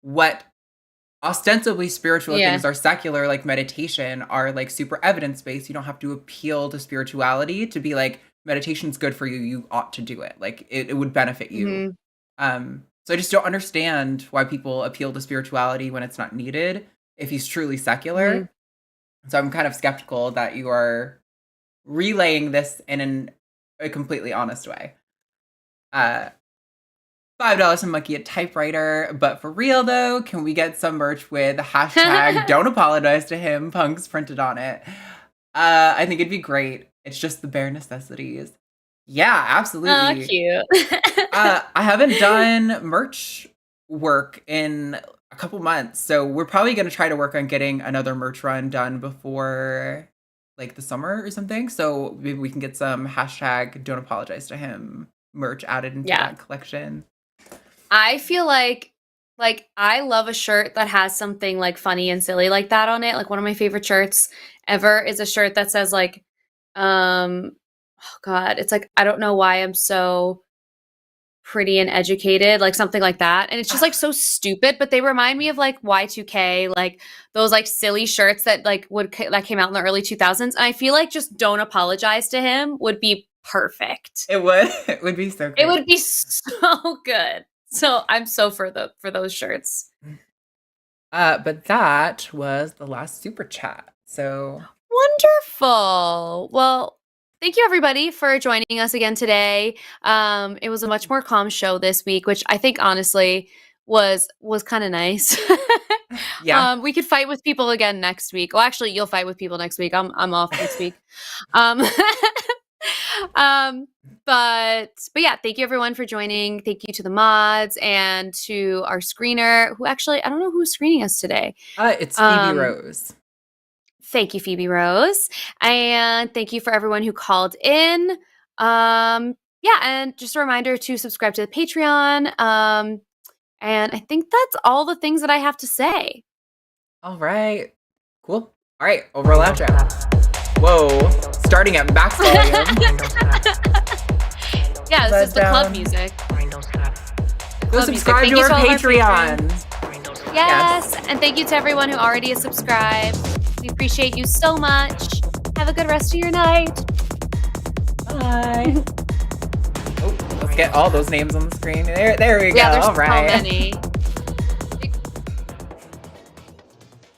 what ostensibly spiritual things are secular, like meditation, are like super evidence-based. You don't have to appeal to spirituality to be like, meditation's good for you. You ought to do it. Like, it would benefit you. So I just don't understand why people appeal to spirituality when it's not needed if he's truly secular. So I'm kind of skeptical that you are relaying this in a completely honest way. $5 from Monkey at Typewriter. But for real though, can we get some merch with hashtag don't apologize to him punks printed on it? I think it'd be great. It's just the bare necessities. Yeah, absolutely. Oh, cute. I haven't done merch work in a couple months, so we're probably going to try to work on getting another merch run done before like the summer or something. So maybe we can get some hashtag don't apologize to him merch added into that collection. I feel like I love a shirt that has something like funny and silly like that on it. Like one of my favorite shirts ever is a shirt that says like, oh God, it's like, I don't know why I'm so pretty and educated, like something like that. And it's just like so stupid, but they remind me of like Y2K, like those like silly shirts that like that came out in the early 2000s. And I feel like just don't apologize to him would be perfect. It would. It would be so good. It would be so good. So I'm so for those shirts. But that was the last super chat. So wonderful. Well, thank you everybody for joining us again today. It was a much more calm show this week, which I think honestly was kind of nice. Yeah. We could fight with people again next week. Well, actually, you'll fight with people next week. I'm off next week. But yeah, thank you everyone for joining. Thank you to the mods and to our screener, who actually I don't know who's screening us today. It's Phoebe Rose. Thank you, Phoebe Rose. And thank you for everyone who called in. Yeah, and just a reminder to subscribe to the Patreon. And I think that's all the things that I have to say. All right. Cool. All right, overall outro. Whoa. Starting at max volume. Yeah, this is the club music. Go subscribe to our Patreon. Yes, and thank you to everyone who already is subscribed. We appreciate you so much. Have a good rest of your night. Bye. Oh, let's get all those names on the screen. There we go. Yeah, there's all right. so many.